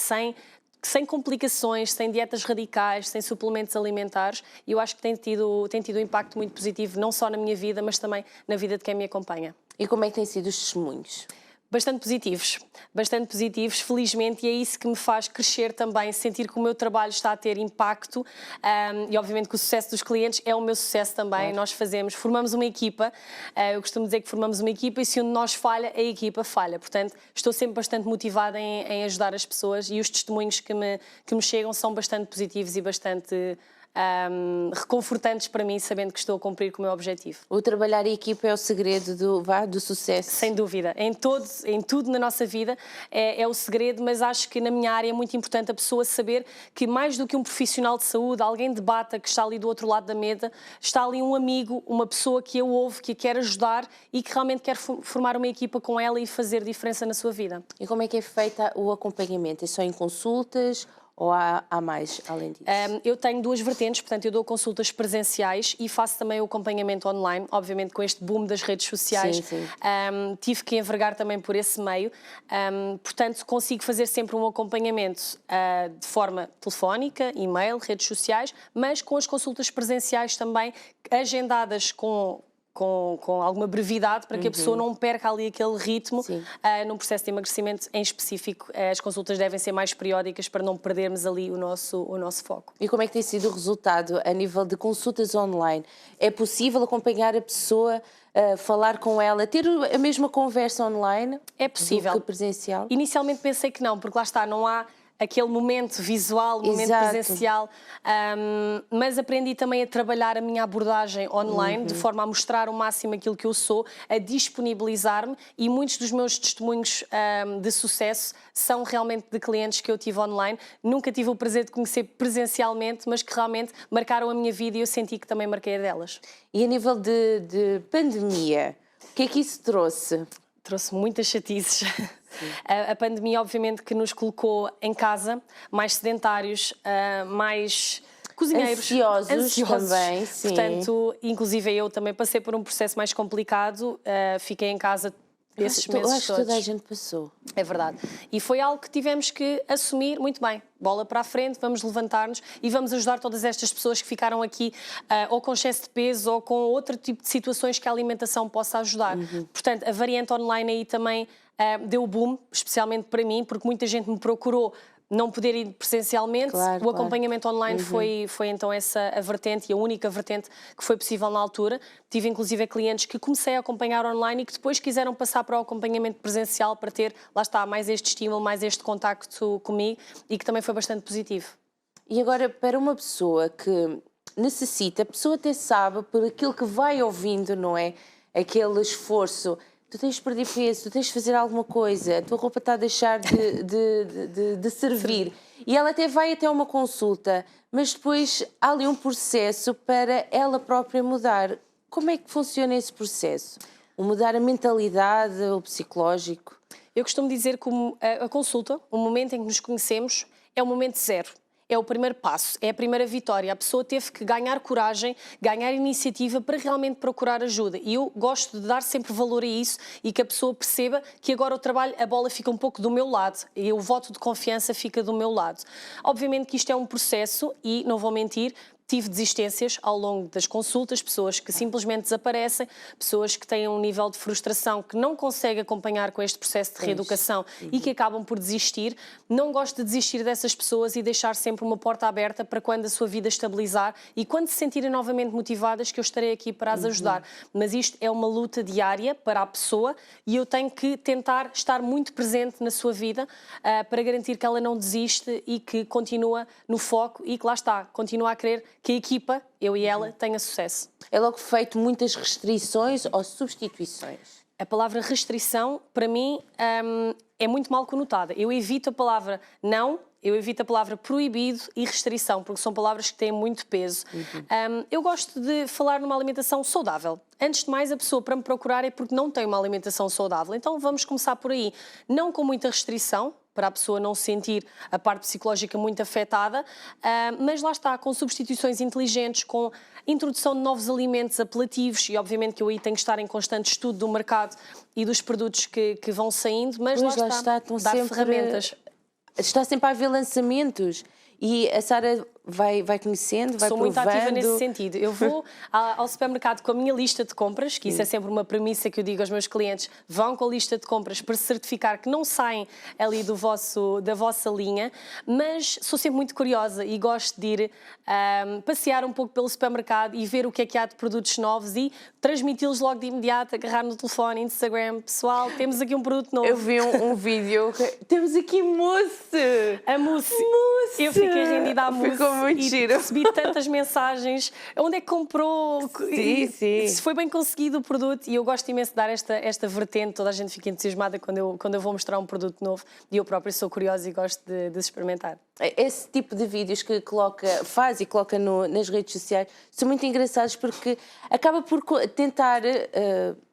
sem complicações, sem dietas radicais, sem suplementos alimentares, e eu acho que tem tido um impacto muito positivo, não só na minha vida, mas também na vida de quem me acompanha. E como é que têm sido os testemunhos? Bastante positivos, felizmente, e é isso que me faz crescer também, sentir que o meu trabalho está a ter impacto, e obviamente que o sucesso dos clientes é o meu sucesso também. Claro. Nós formamos uma equipa, eu costumo dizer que formamos uma equipa e se um de nós falha, a equipa falha. Portanto, estou sempre bastante motivada em ajudar as pessoas e os testemunhos que me chegam são bastante positivos e bastante reconfortantes para mim, sabendo que estou a cumprir com o meu objetivo. O trabalhar em equipa é o segredo do sucesso? Sem dúvida. Em tudo na nossa vida é o segredo, mas acho que na minha área é muito importante a pessoa saber que mais do que um profissional de saúde, alguém de bata que está ali do outro lado da mesa, está ali um amigo, uma pessoa que a ouve, que a quer ajudar e que realmente quer formar uma equipa com ela e fazer diferença na sua vida. E como é que é feito o acompanhamento? É só em consultas? Ou há mais além disso? Eu tenho duas vertentes, portanto eu dou consultas presenciais e faço também o acompanhamento online, obviamente com este boom das redes sociais. Sim. Tive que envergar também por esse meio, portanto consigo fazer sempre um acompanhamento de forma telefónica, e-mail, redes sociais, mas com as consultas presenciais também agendadas com alguma brevidade para que a pessoa não perca ali aquele ritmo num processo de emagrecimento em específico. As consultas devem ser mais periódicas para não perdermos ali o nosso foco. E como é que tem sido o resultado a nível de consultas online? É possível acompanhar a pessoa, falar com ela, ter a mesma conversa online? É possível. Do que presencial? Inicialmente pensei que não, porque lá está, não há aquele momento visual, momento presencial, mas aprendi também a trabalhar a minha abordagem online, de forma a mostrar ao máximo aquilo que eu sou, a disponibilizar-me, e muitos dos meus testemunhos de sucesso são realmente de clientes que eu tive online. Nunca tive o prazer de conhecer presencialmente, mas que realmente marcaram a minha vida e eu senti que também marquei a delas. E a nível de pandemia, o que é que isso trouxe? Trouxe muitas chatices. A pandemia, obviamente, que nos colocou em casa, mais sedentários, mais cozinheiros. Ansiosos também, sim. Portanto, inclusive eu também passei por um processo mais complicado, fiquei em casa esses meses todos. Acho que toda a gente passou. É verdade. E foi algo que tivemos que assumir muito bem. Bola para a frente, vamos levantar-nos e vamos ajudar todas estas pessoas que ficaram aqui ou com excesso de peso ou com outro tipo de situações que a alimentação possa ajudar. Portanto, a variante online aí também deu boom, especialmente para mim, porque muita gente me procurou não poder ir presencialmente. O acompanhamento online foi então essa a vertente e a única vertente que foi possível na altura. Tive inclusive clientes que comecei a acompanhar online e que depois quiseram passar para o acompanhamento presencial para ter, lá está, mais este estímulo, mais este contacto comigo e que também foi bastante positivo. E agora, para uma pessoa que necessita, a pessoa até sabe por aquilo que vai ouvindo, não é? Aquele esforço. Tu tens de perder peso, tu tens de fazer alguma coisa, a tua roupa está a deixar de servir. E ela até vai até uma consulta, mas depois há ali um processo para ela própria mudar. Como é que funciona esse processo? O mudar a mentalidade, o psicológico? Eu costumo dizer que a consulta, o momento em que nos conhecemos, é o momento zero. É o primeiro passo, é a primeira vitória. A pessoa teve que ganhar coragem, ganhar iniciativa para realmente procurar ajuda. E eu gosto de dar sempre valor a isso e que a pessoa perceba que agora o trabalho, a bola fica um pouco do meu lado e o voto de confiança fica do meu lado. Obviamente que isto é um processo e, não vou mentir, tive desistências ao longo das consultas, pessoas que simplesmente desaparecem, pessoas que têm um nível de frustração que não conseguem acompanhar com este processo de reeducação e que acabam por desistir. Não gosto de desistir dessas pessoas e deixar sempre uma porta aberta para quando a sua vida estabilizar e quando se sentirem novamente motivadas, que eu estarei aqui para as ajudar. Mas isto é uma luta diária para a pessoa e eu tenho que tentar estar muito presente na sua vida para garantir que ela não desiste e que continua no foco e que lá está, continua a querer que a equipa, eu e ela, tenha sucesso. É logo feito muitas restrições ou substituições? A palavra restrição, para mim, é muito mal conotada. Eu evito a palavra não, eu evito a palavra proibido e restrição, porque são palavras que têm muito peso. Eu gosto de falar numa alimentação saudável. Antes de mais, a pessoa para me procurar é porque não tem uma alimentação saudável. Então vamos começar por aí. Não com muita restrição, para a pessoa não sentir a parte psicológica muito afetada, mas lá está, com substituições inteligentes, com introdução de novos alimentos apelativos e obviamente que eu aí tenho que estar em constante estudo do mercado e dos produtos que vão saindo, mas Pois, lá está, estão dar sempre, ferramentas. Está sempre a haver lançamentos e a Sara vai conhecendo, vai Sou provando. muito ativa nesse sentido. Eu vou ao supermercado com a minha lista de compras, que isso é sempre uma premissa que eu digo aos meus clientes, vão com a lista de compras para certificar que não saem ali da vossa linha, mas sou sempre muito curiosa e gosto de ir passear um pouco pelo supermercado e ver o que é que há de produtos novos e transmiti-los logo de imediato, agarrar no telefone, Instagram, pessoal, temos aqui um produto novo. Eu vi um vídeo, temos aqui mousse! A mousse! Mousse! Eu fiquei rendida à mousse. Ficou muito e giro. recebi tantas mensagens. Onde é que comprou? Sim. Se foi bem conseguido o produto. E eu gosto imenso de dar esta vertente. Toda a gente fica entusiasmada quando eu vou mostrar um produto novo. E eu própria sou curiosa e gosto de experimentar. Esse tipo de vídeos que faz e coloca nas redes sociais são muito engraçados porque acaba por tentar,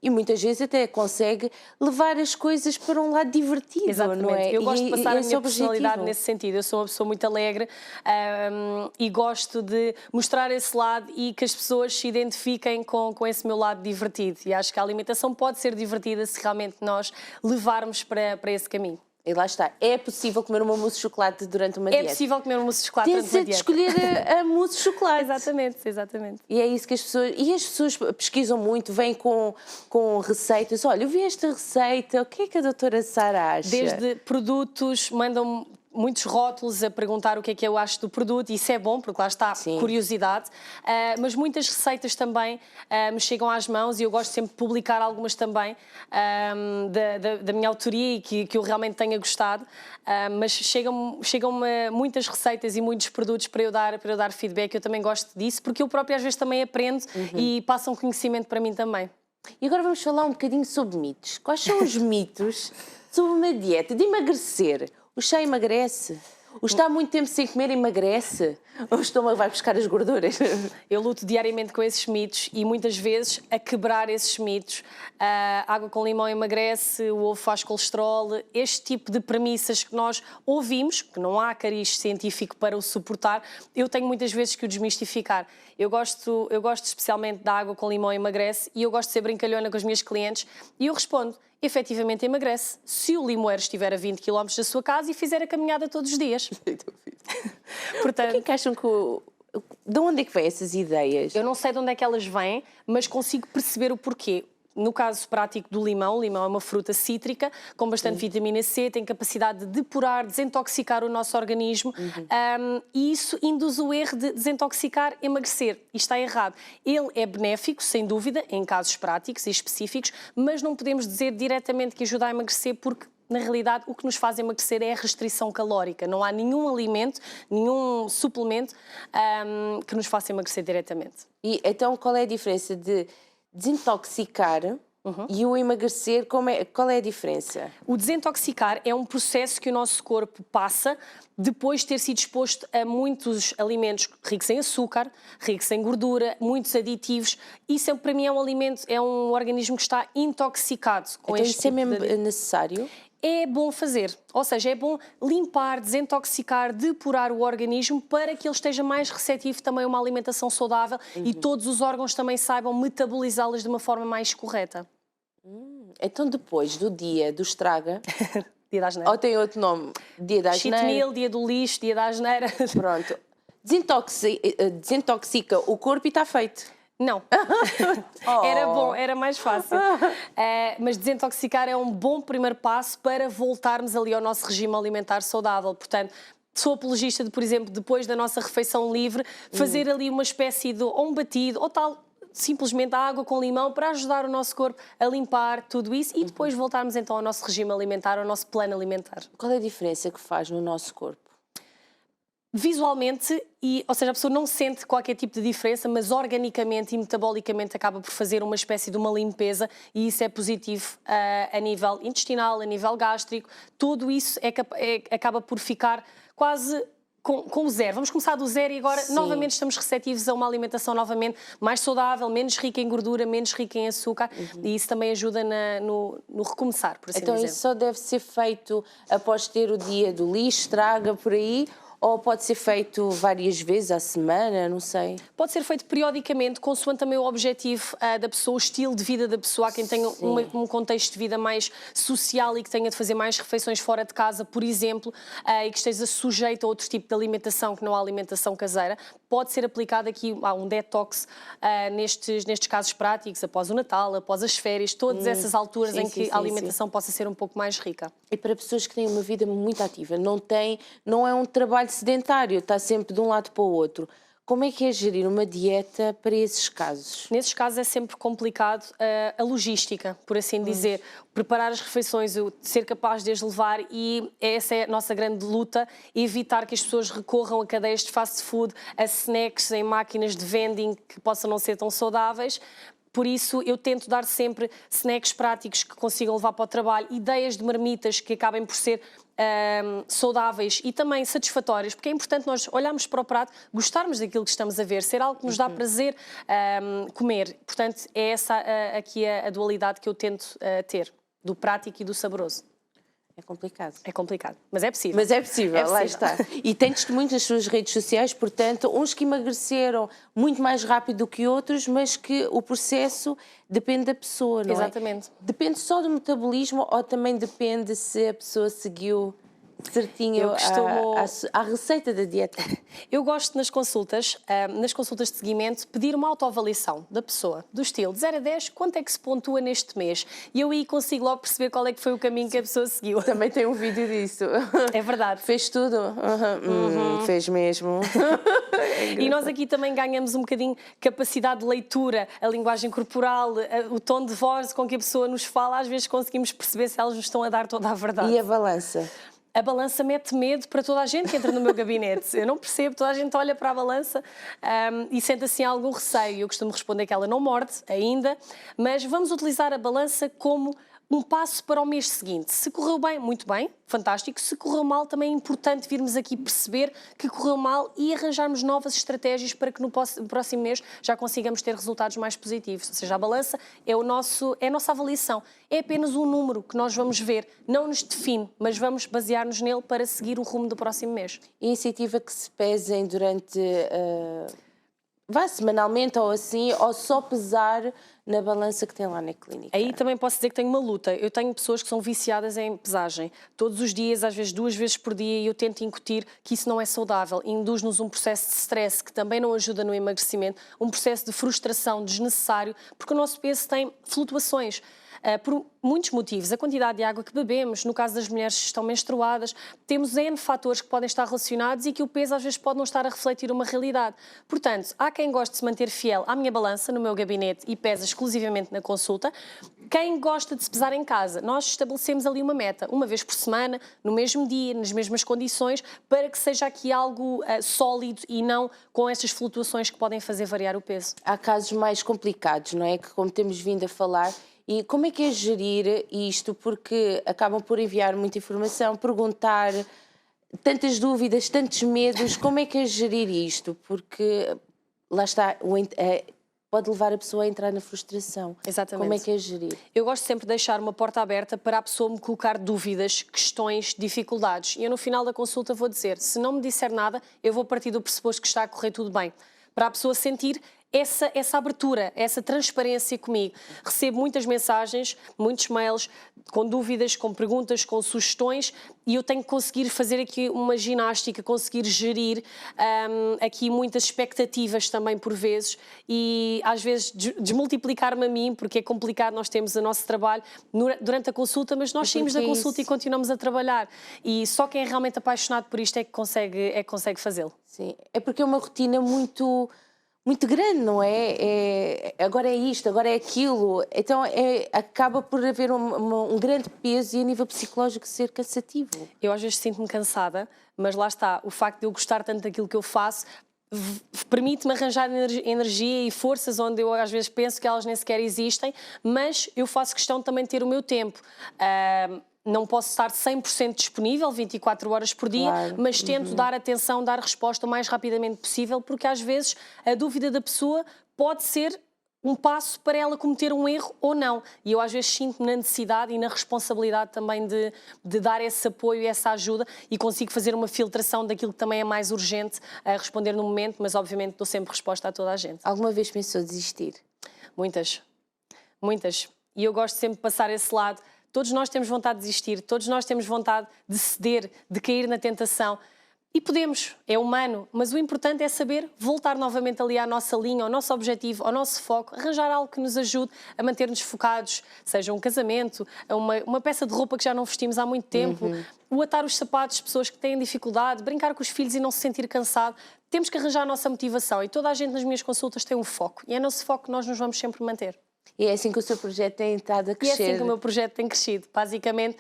e muitas vezes até consegue, levar as coisas para um lado divertido. Exatamente. Não é? Eu gosto de passar a minha personalidade objetivo. nesse sentido. Eu sou uma pessoa muito alegre e gosto de mostrar esse lado e que as pessoas se identifiquem com esse meu lado divertido. E acho que a alimentação pode ser divertida se realmente nós levarmos para esse caminho. E lá está, é possível comer uma mousse de chocolate durante uma dieta. É possível comer uma mousse de chocolate durante uma Tens de dieta. escolher a mousse de chocolate. Exatamente. E é isso que as pessoas... E as pessoas pesquisam muito, vêm com receitas. Olha, eu vi esta receita, o que é que a doutora Sara acha? Desde produtos, mandam muitos rótulos a perguntar o que é que eu acho do produto, e isso é bom, porque lá está curiosidade, mas muitas receitas também me chegam às mãos e eu gosto sempre de publicar algumas também da minha autoria e que eu realmente tenha gostado, mas chegam-me muitas receitas e muitos produtos para eu dar feedback. Eu também gosto disso, porque eu própria às vezes também aprendo e passam conhecimento para mim também. E agora vamos falar um bocadinho sobre mitos. Quais são os mitos sobre uma dieta de emagrecer? O chá emagrece? O estar muito tempo sem comer emagrece? Ou o estômago vai buscar as gorduras? Eu luto diariamente com esses mitos e muitas vezes a quebrar esses mitos. A água com limão emagrece, o ovo faz colesterol, este tipo de premissas que nós ouvimos, que não há cariz científico para o suportar, eu tenho muitas vezes que o desmistificar. Eu gosto especialmente da água com limão emagrece e eu gosto de ser brincalhona com os meus clientes e eu respondo: efetivamente emagrece se o limoeiro estiver a 20 km da sua casa e fizer a caminhada todos os dias. Portanto, o que é que acham que... De onde é que vêm essas ideias? Eu não sei de onde é que elas vêm, mas consigo perceber o porquê. No caso prático do limão, o limão é uma fruta cítrica com bastante vitamina C, tem capacidade de depurar, desintoxicar o nosso organismo e isso induz o erro de desintoxicar, emagrecer. E está errado. Ele é benéfico, sem dúvida, em casos práticos e específicos, mas não podemos dizer diretamente que ajuda a emagrecer porque, na realidade, o que nos faz emagrecer é a restrição calórica. Não há nenhum alimento, nenhum suplemento que nos faça emagrecer diretamente. E então qual é a diferença de desintoxicar e o emagrecer? Qual é a diferença? O desintoxicar é um processo que o nosso corpo passa depois de ter sido exposto a muitos alimentos ricos em açúcar, ricos em gordura, muitos aditivos. Isso para mim é um alimento, é um organismo que está intoxicado com então este isso tipo é mesmo necessário? É bom fazer, ou seja, é bom limpar, desintoxicar, depurar o organismo para que ele esteja mais receptivo também a uma alimentação saudável e todos os órgãos também saibam metabolizá-las de uma forma mais correta. Então depois do dia do estraga, Dia da asneira. ou tem outro nome? Dia da asneira? Cheat meal, dia do lixo, dia da asneira. Pronto. desintoxica o corpo e está feito. Não. Era bom, era mais fácil. Mas desintoxicar é um bom primeiro passo para voltarmos ali ao nosso regime alimentar saudável. Portanto, sou apologista de, por exemplo, depois da nossa refeição livre, fazer ali uma espécie de ou um batido ou tal, simplesmente água com limão para ajudar o nosso corpo a limpar tudo isso e depois voltarmos então ao nosso regime alimentar, ao nosso plano alimentar. Qual é a diferença que faz no nosso corpo? Visualmente, ou seja, a pessoa não sente qualquer tipo de diferença, mas organicamente e metabolicamente acaba por fazer uma espécie de uma limpeza e isso é positivo a nível intestinal, a nível gástrico. Tudo isso acaba por ficar quase com o zero. Vamos começar do zero e agora novamente estamos receptivos a uma alimentação novamente mais saudável, menos rica em gordura, menos rica em açúcar e isso também ajuda no recomeçar, por assim dizer. Então isso só deve ser feito após ter o dia do lixo, traga por aí? Ou pode ser feito várias vezes à semana, não sei? Pode ser feito periodicamente, consoante também o objetivo da pessoa, o estilo de vida da pessoa, há quem tenha um contexto de vida mais social e que tenha de fazer mais refeições fora de casa, por exemplo, e que esteja sujeito a outro tipo de alimentação, que não a alimentação caseira. Pode ser aplicado aqui um detox nestes casos práticos, após o Natal, após as férias, todas essas alturas em que a alimentação possa ser um pouco mais rica. E para pessoas que têm uma vida muito ativa, não é um trabalho sedentário, está sempre de um lado para o outro. Como é que é gerir uma dieta para esses casos? Nesses casos é sempre complicado a logística, por assim dizer. Preparar as refeições, ser capaz de as levar e essa é a nossa grande luta, evitar que as pessoas recorram a cadeias de fast food, a snacks em máquinas de vending que possam não ser tão saudáveis. Por isso, eu tento dar sempre snacks práticos que consigam levar para o trabalho, ideias de marmitas que acabem por ser saudáveis e também satisfatórias, porque é importante nós olharmos para o prato, gostarmos daquilo que estamos a ver, ser algo que nos dá prazer comer. Portanto, é essa aqui a dualidade que eu tento ter, do prático e do saboroso. É complicado. É complicado, mas é possível. Mas é possível, lá está. E tem testemunhos nas suas redes sociais, portanto, uns que emagreceram muito mais rápido do que outros, mas que o processo depende da pessoa, não é? Exatamente. Depende só do metabolismo ou também depende se a pessoa seguiu certinho a receita da dieta? Eu gosto nas consultas de seguimento, pedir uma autoavaliação da pessoa, do estilo, de 0 a 10, quanto é que se pontua neste mês? E eu aí consigo logo perceber qual é que foi o caminho que a pessoa seguiu. Também tem um vídeo disso. É verdade. Fez tudo? Fez mesmo. E nós aqui também ganhamos um bocadinho capacidade de leitura, a linguagem corporal, o tom de voz com que a pessoa nos fala, às vezes conseguimos perceber se elas nos estão a dar toda a verdade. E a balança? A balança mete medo para toda a gente que entra no meu gabinete. Eu não percebo, toda a gente olha para a balança e sente assim algum receio. Eu costumo responder que ela não morde ainda, mas vamos utilizar a balança como um passo para o mês seguinte. Se correu bem, muito bem, fantástico. Se correu mal, também é importante virmos aqui perceber que correu mal e arranjarmos novas estratégias para que no próximo mês já consigamos ter resultados mais positivos. Ou seja, a balança é a nossa avaliação. É apenas um número que nós vamos ver, não nos define, mas vamos basear-nos nele para seguir o rumo do próximo mês. Iniciativa que se pesem durante... semanalmente ou assim, ou só pesar na balança que tem lá na clínica? Aí também posso dizer que tenho uma luta. Eu tenho pessoas que são viciadas em pesagem. Todos os dias, às vezes 2 vezes por dia, e eu tento incutir que isso não é saudável. Induz-nos um processo de stress que também não ajuda no emagrecimento, um processo de frustração desnecessário, porque o nosso peso tem flutuações. Por muitos motivos, a quantidade de água que bebemos, no caso das mulheres que estão menstruadas, temos N fatores que podem estar relacionados e que o peso às vezes pode não estar a refletir uma realidade. Portanto, há quem goste de se manter fiel à minha balança no meu gabinete e pesa exclusivamente na consulta. Quem gosta de se pesar em casa, nós estabelecemos ali uma meta, uma vez por semana, no mesmo dia, nas mesmas condições, para que seja aqui algo sólido e não com estas flutuações que podem fazer variar o peso. Há casos mais complicados, não é? Que como temos vindo a falar. E como é que é gerir isto? Porque acabam por enviar muita informação, perguntar, tantas dúvidas, tantos medos. Como é que é gerir isto? Porque, lá está, pode levar a pessoa a entrar na frustração. Exatamente. Como é que é gerir? Eu gosto sempre de deixar uma porta aberta para a pessoa me colocar dúvidas, questões, dificuldades. E eu no final da consulta vou dizer, se não me disser nada, eu vou partir do pressuposto que está a correr tudo bem. Para a pessoa sentir essa abertura, essa transparência comigo. Recebo muitas mensagens, muitos mails, com dúvidas, com perguntas, com sugestões, e eu tenho que conseguir fazer aqui uma ginástica, conseguir gerir aqui muitas expectativas também por vezes, e às vezes desmultiplicar-me a mim, porque é complicado, nós temos o nosso trabalho durante a consulta, mas nós saímos da consulta e continuamos a trabalhar. E só quem é realmente apaixonado por isto é que consegue fazê-lo. Sim, é porque é uma rotina muito grande, não é? Agora é isto, agora é aquilo. Então acaba por haver um grande peso e a nível psicológico ser cansativo. Eu às vezes sinto-me cansada, mas lá está, o facto de eu gostar tanto daquilo que eu faço permite-me arranjar energia e forças onde eu às vezes penso que elas nem sequer existem, mas eu faço questão também de ter o meu tempo. Não posso estar 100% disponível 24 horas por dia, claro, mas tento dar atenção, dar resposta o mais rapidamente possível, porque às vezes a dúvida da pessoa pode ser um passo para ela cometer um erro ou não. E eu às vezes sinto-me na necessidade e na responsabilidade também de dar esse apoio e essa ajuda, e consigo fazer uma filtração daquilo que também é mais urgente a responder no momento, mas obviamente dou sempre resposta a toda a gente. Alguma vez pensou desistir? Muitas. E eu gosto sempre de passar esse lado. Todos nós temos vontade de desistir, todos nós temos vontade de ceder, de cair na tentação. E podemos, é humano, mas o importante é saber voltar novamente ali à nossa linha, ao nosso objetivo, ao nosso foco, arranjar algo que nos ajude a manter-nos focados, seja um casamento, uma peça de roupa que já não vestimos há muito tempo, o atar os sapatos de pessoas que têm dificuldade, brincar com os filhos e não se sentir cansado. Temos que arranjar a nossa motivação, e toda a gente nas minhas consultas tem um foco, e é nesse foco que nós nos vamos sempre manter. E é assim que o seu projeto tem estado a crescer. E é assim que o meu projeto tem crescido, basicamente.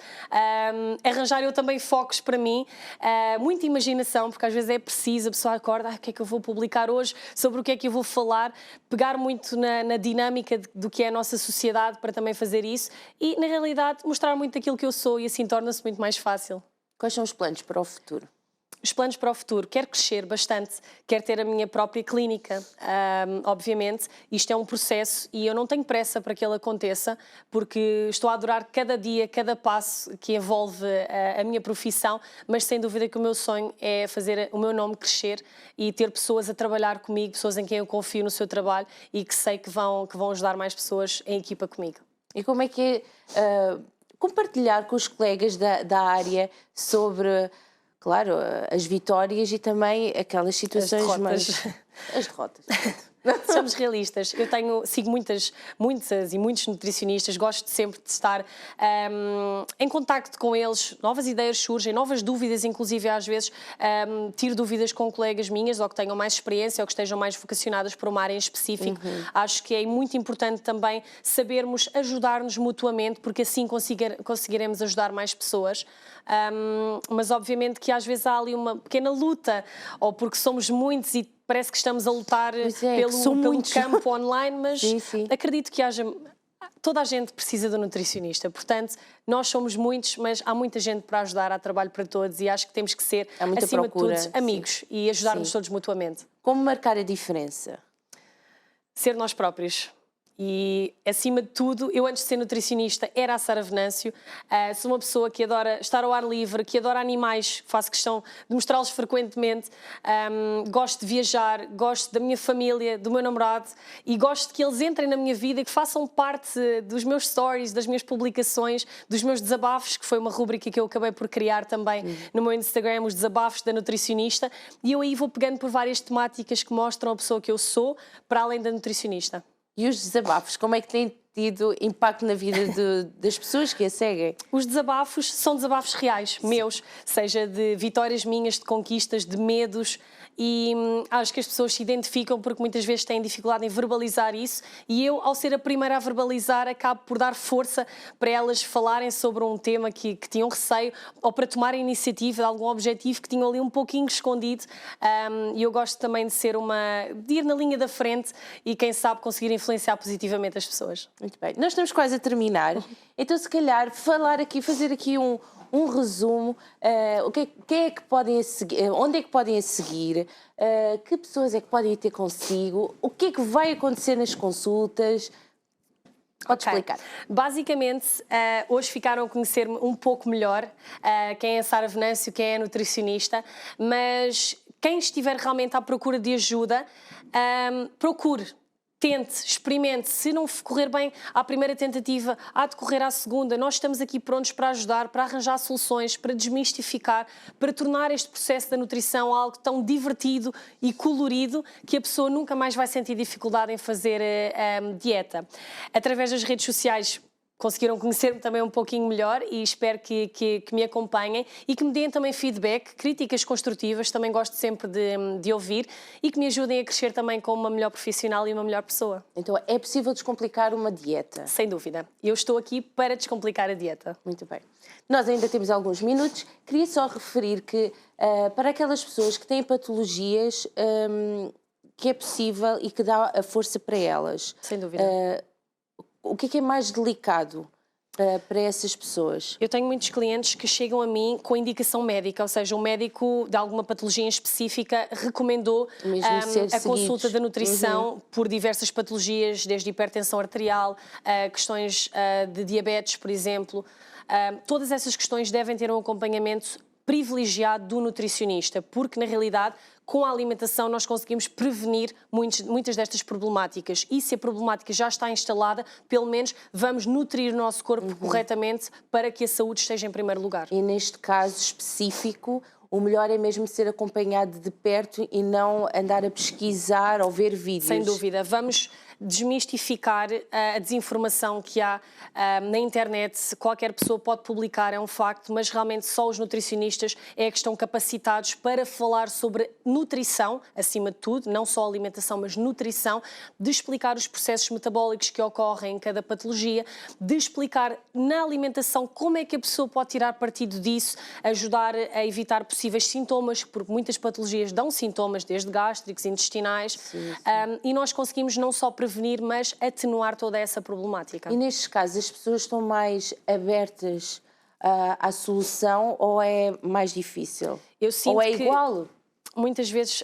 Arranjar eu também focos para mim, muita imaginação, porque às vezes é preciso, a pessoa acorda, o que é que eu vou publicar hoje, sobre o que é que eu vou falar, pegar muito na dinâmica do que é a nossa sociedade para também fazer isso e, na realidade, mostrar muito aquilo que eu sou, e assim torna-se muito mais fácil. Quais são os planos para o futuro? Os planos para o futuro, quero crescer bastante, quero ter a minha própria clínica, obviamente. Isto é um processo e eu não tenho pressa para que ele aconteça, porque estou a adorar cada dia, cada passo que envolve a minha profissão, mas sem dúvida que o meu sonho é fazer o meu nome crescer e ter pessoas a trabalhar comigo, pessoas em quem eu confio no seu trabalho e que sei que vão ajudar mais pessoas em equipa comigo. E como é que é compartilhar com os colegas da área sobre... Claro, as vitórias e também aquelas situações as derrotas. Somos realistas. Eu sigo muitas e muitos nutricionistas, gosto sempre de estar em contacto com eles, novas ideias surgem, novas dúvidas, inclusive às vezes tiro dúvidas com colegas minhas ou que tenham mais experiência ou que estejam mais vocacionadas para uma área em específico. Acho que é muito importante também sabermos ajudar-nos mutuamente, porque assim conseguiremos ajudar mais pessoas. Mas obviamente que às vezes há ali uma pequena luta, ou porque somos muitos e parece que estamos a lutar pelo campo online, mas sim. Acredito que toda a gente precisa de um nutricionista, portanto, nós somos muitos, mas há muita gente para ajudar, há trabalho para todos, e acho que temos que ser, acima de tudo, amigos e ajudar-nos todos mutuamente. Como marcar a diferença? Ser nós próprios. E, acima de tudo, eu antes de ser nutricionista era a Sara Venâncio. Sou uma pessoa que adora estar ao ar livre, que adora animais, faço questão de mostrá-los frequentemente. Gosto de viajar, gosto da minha família, do meu namorado, e gosto que eles entrem na minha vida e que façam parte dos meus stories, das minhas publicações, dos meus desabafos, que foi uma rúbrica que eu acabei por criar também no meu Instagram, os desabafos da nutricionista, e eu aí vou pegando por várias temáticas que mostram a pessoa que eu sou, para além da nutricionista. E os desabafos, como é que têm tido impacto na vida das pessoas que a seguem? Os desabafos são desabafos reais, meus, seja de vitórias minhas, de conquistas, de medos, e acho que as pessoas se identificam porque muitas vezes têm dificuldade em verbalizar isso, e eu, ao ser a primeira a verbalizar, acabo por dar força para elas falarem sobre um tema que tinham receio, ou para tomarem iniciativa de algum objetivo que tinham ali um pouquinho escondido, e eu gosto também de ir na linha da frente e, quem sabe, conseguir influenciar positivamente as pessoas. Muito bem, nós estamos quase a terminar, então se calhar fazer aqui um resumo, quem é que podem seguir, onde é que podem seguir, que pessoas é que podem ter consigo, o que é que vai acontecer nas consultas? Pode explicar. Basicamente, hoje ficaram a conhecer-me um pouco melhor, quem é a Sara Venâncio, quem é a nutricionista, mas quem estiver realmente à procura de ajuda, procure. tente, experimente, se não correr bem à primeira tentativa, há de correr à segunda. Nós estamos aqui prontos para ajudar, para arranjar soluções, para desmistificar, para tornar este processo da nutrição algo tão divertido e colorido que a pessoa nunca mais vai sentir dificuldade em fazer dieta. Através das redes sociais conseguiram conhecer-me também um pouquinho melhor e espero que me acompanhem e que me deem também feedback, críticas construtivas, também gosto sempre de ouvir, e que me ajudem a crescer também como uma melhor profissional e uma melhor pessoa. Então é possível descomplicar uma dieta? Sem dúvida. Eu estou aqui para descomplicar a dieta. Muito bem. Nós ainda temos alguns minutos. Queria só referir que para aquelas pessoas que têm patologias que é possível e que dá a força para elas. Sem dúvida. O que é mais delicado para essas pessoas? Eu tenho muitos clientes que chegam a mim com indicação médica, ou seja, um médico de alguma patologia em específica recomendou a consulta da nutrição por diversas patologias, desde hipertensão arterial, questões de diabetes, por exemplo. Todas essas questões devem ter um acompanhamento privilegiado do nutricionista, porque na realidade com a alimentação nós conseguimos prevenir muitas destas problemáticas, e se a problemática já está instalada, pelo menos vamos nutrir o nosso corpo corretamente para que a saúde esteja em primeiro lugar. E neste caso específico, o melhor é mesmo ser acompanhado de perto e não andar a pesquisar ou ver vídeos. Sem dúvida. Vamos desmistificar a desinformação que há na internet. Qualquer pessoa pode publicar, é um facto, mas realmente só os nutricionistas é que estão capacitados para falar sobre nutrição, acima de tudo, não só alimentação, mas nutrição, de explicar os processos metabólicos que ocorrem em cada patologia, de explicar na alimentação como é que a pessoa pode tirar partido disso, ajudar a evitar possíveis sintomas, porque muitas patologias dão sintomas, desde gástricos, intestinais, sim. E nós conseguimos não só prevenir, mas atenuar toda essa problemática. E nestes casos as pessoas estão mais abertas à solução ou é mais difícil? Eu sinto ou é igual? Muitas vezes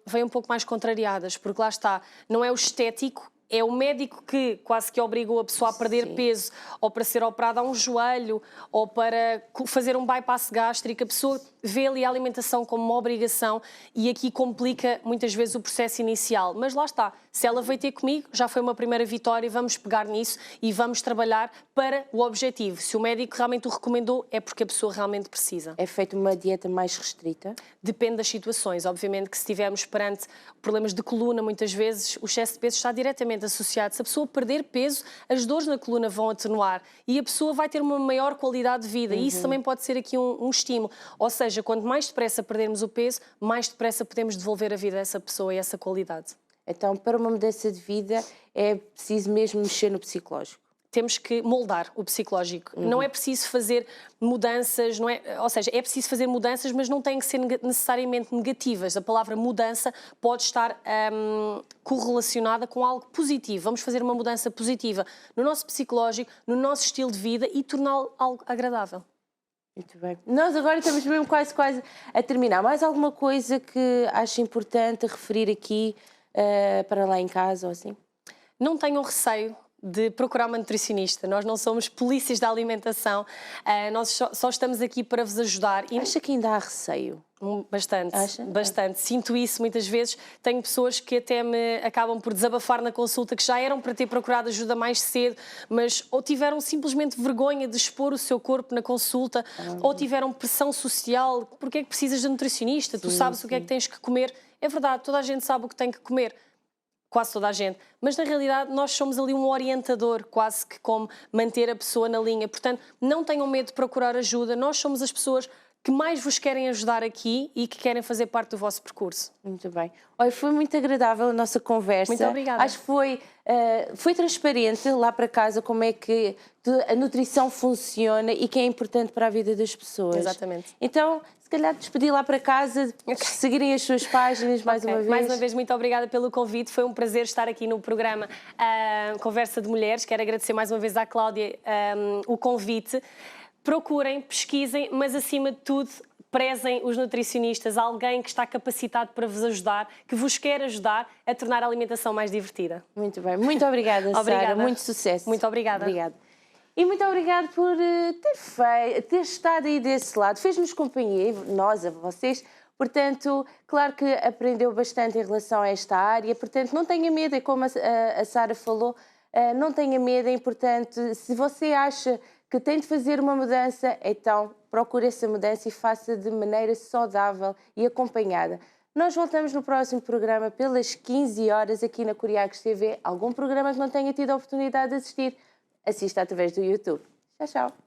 vêm um pouco mais contrariadas, porque lá está, não é o estético, é o médico que quase que obrigou a pessoa a perder Sim. peso, ou para ser operada a um joelho, ou para fazer um bypass gástrico. A pessoa vê ali a alimentação como uma obrigação e aqui complica muitas vezes o processo inicial. Mas lá está, se ela veio ter comigo, já foi uma primeira vitória, vamos pegar nisso e vamos trabalhar para o objetivo. Se o médico realmente o recomendou, é porque a pessoa realmente precisa. É feita uma dieta mais restrita? Depende das situações. Obviamente que se estivermos perante problemas de coluna, muitas vezes o excesso de peso está diretamente associado. Se a pessoa perder peso, as dores na coluna vão atenuar e a pessoa vai ter uma maior qualidade de vida. E isso também pode ser aqui um estímulo. Ou seja, quanto mais depressa perdermos o peso, mais depressa podemos devolver a vida a essa pessoa e essa qualidade. Então, para uma mudança de vida, é preciso mesmo mexer no psicológico? Temos que moldar o psicológico. Não é preciso fazer mudanças, não é, ou seja, é preciso fazer mudanças, mas não têm que ser necessariamente negativas. A palavra mudança pode estar correlacionada com algo positivo. Vamos fazer uma mudança positiva no nosso psicológico, no nosso estilo de vida e torná-lo algo agradável. Muito bem. Nós agora estamos mesmo quase a terminar. Mais alguma coisa que acha importante referir aqui para lá em casa ou assim? Não tenham receio de procurar uma nutricionista. Nós não somos polícias da alimentação, nós só estamos aqui para vos ajudar. E acha que ainda há receio? Bastante, acha? Bastante. Sinto isso muitas vezes. Tenho pessoas que até me acabam por desabafar na consulta, que já eram para ter procurado ajuda mais cedo, mas ou tiveram simplesmente vergonha de expor o seu corpo na consulta, ou tiveram pressão social. Porque é que precisas de nutricionista? Tu sabes o que é que tens que comer. É verdade, toda a gente sabe o que tem que comer. Quase toda a gente, mas na realidade nós somos ali um orientador, quase que como manter a pessoa na linha. Portanto, não tenham medo de procurar ajuda, nós somos as pessoas que mais vos querem ajudar aqui e que querem fazer parte do vosso percurso. Muito bem. Olha, foi muito agradável a nossa conversa. Muito obrigada. Acho que foi transparente lá para casa como é que a nutrição funciona e que é importante para a vida das pessoas. Exatamente. Então, se calhar despedir lá para casa, seguirem as suas páginas mais uma vez. Mais uma vez, muito obrigada pelo convite. Foi um prazer estar aqui no programa Conversa de Mulheres. Quero agradecer mais uma vez à Cláudia o convite. Procurem, pesquisem, mas acima de tudo prezem os nutricionistas, alguém que está capacitado para vos ajudar, que vos quer ajudar a tornar a alimentação mais divertida. Muito bem, muito obrigada, Sara, muito sucesso. Muito obrigada. Obrigada. E muito obrigada por ter estado aí desse lado, fez-nos companhia, nós, a vocês, Portanto, claro que aprendeu bastante em relação a esta área, portanto, não tenha medo, e como a Sara falou, não tenha medo, é importante, se você acha que tem de fazer uma mudança, então procure essa mudança e faça de maneira saudável e acompanhada. Nós voltamos no próximo programa pelas 15 horas aqui na Curiacos TV. Algum programa que não tenha tido a oportunidade de assistir, assista através do YouTube. Tchau, tchau.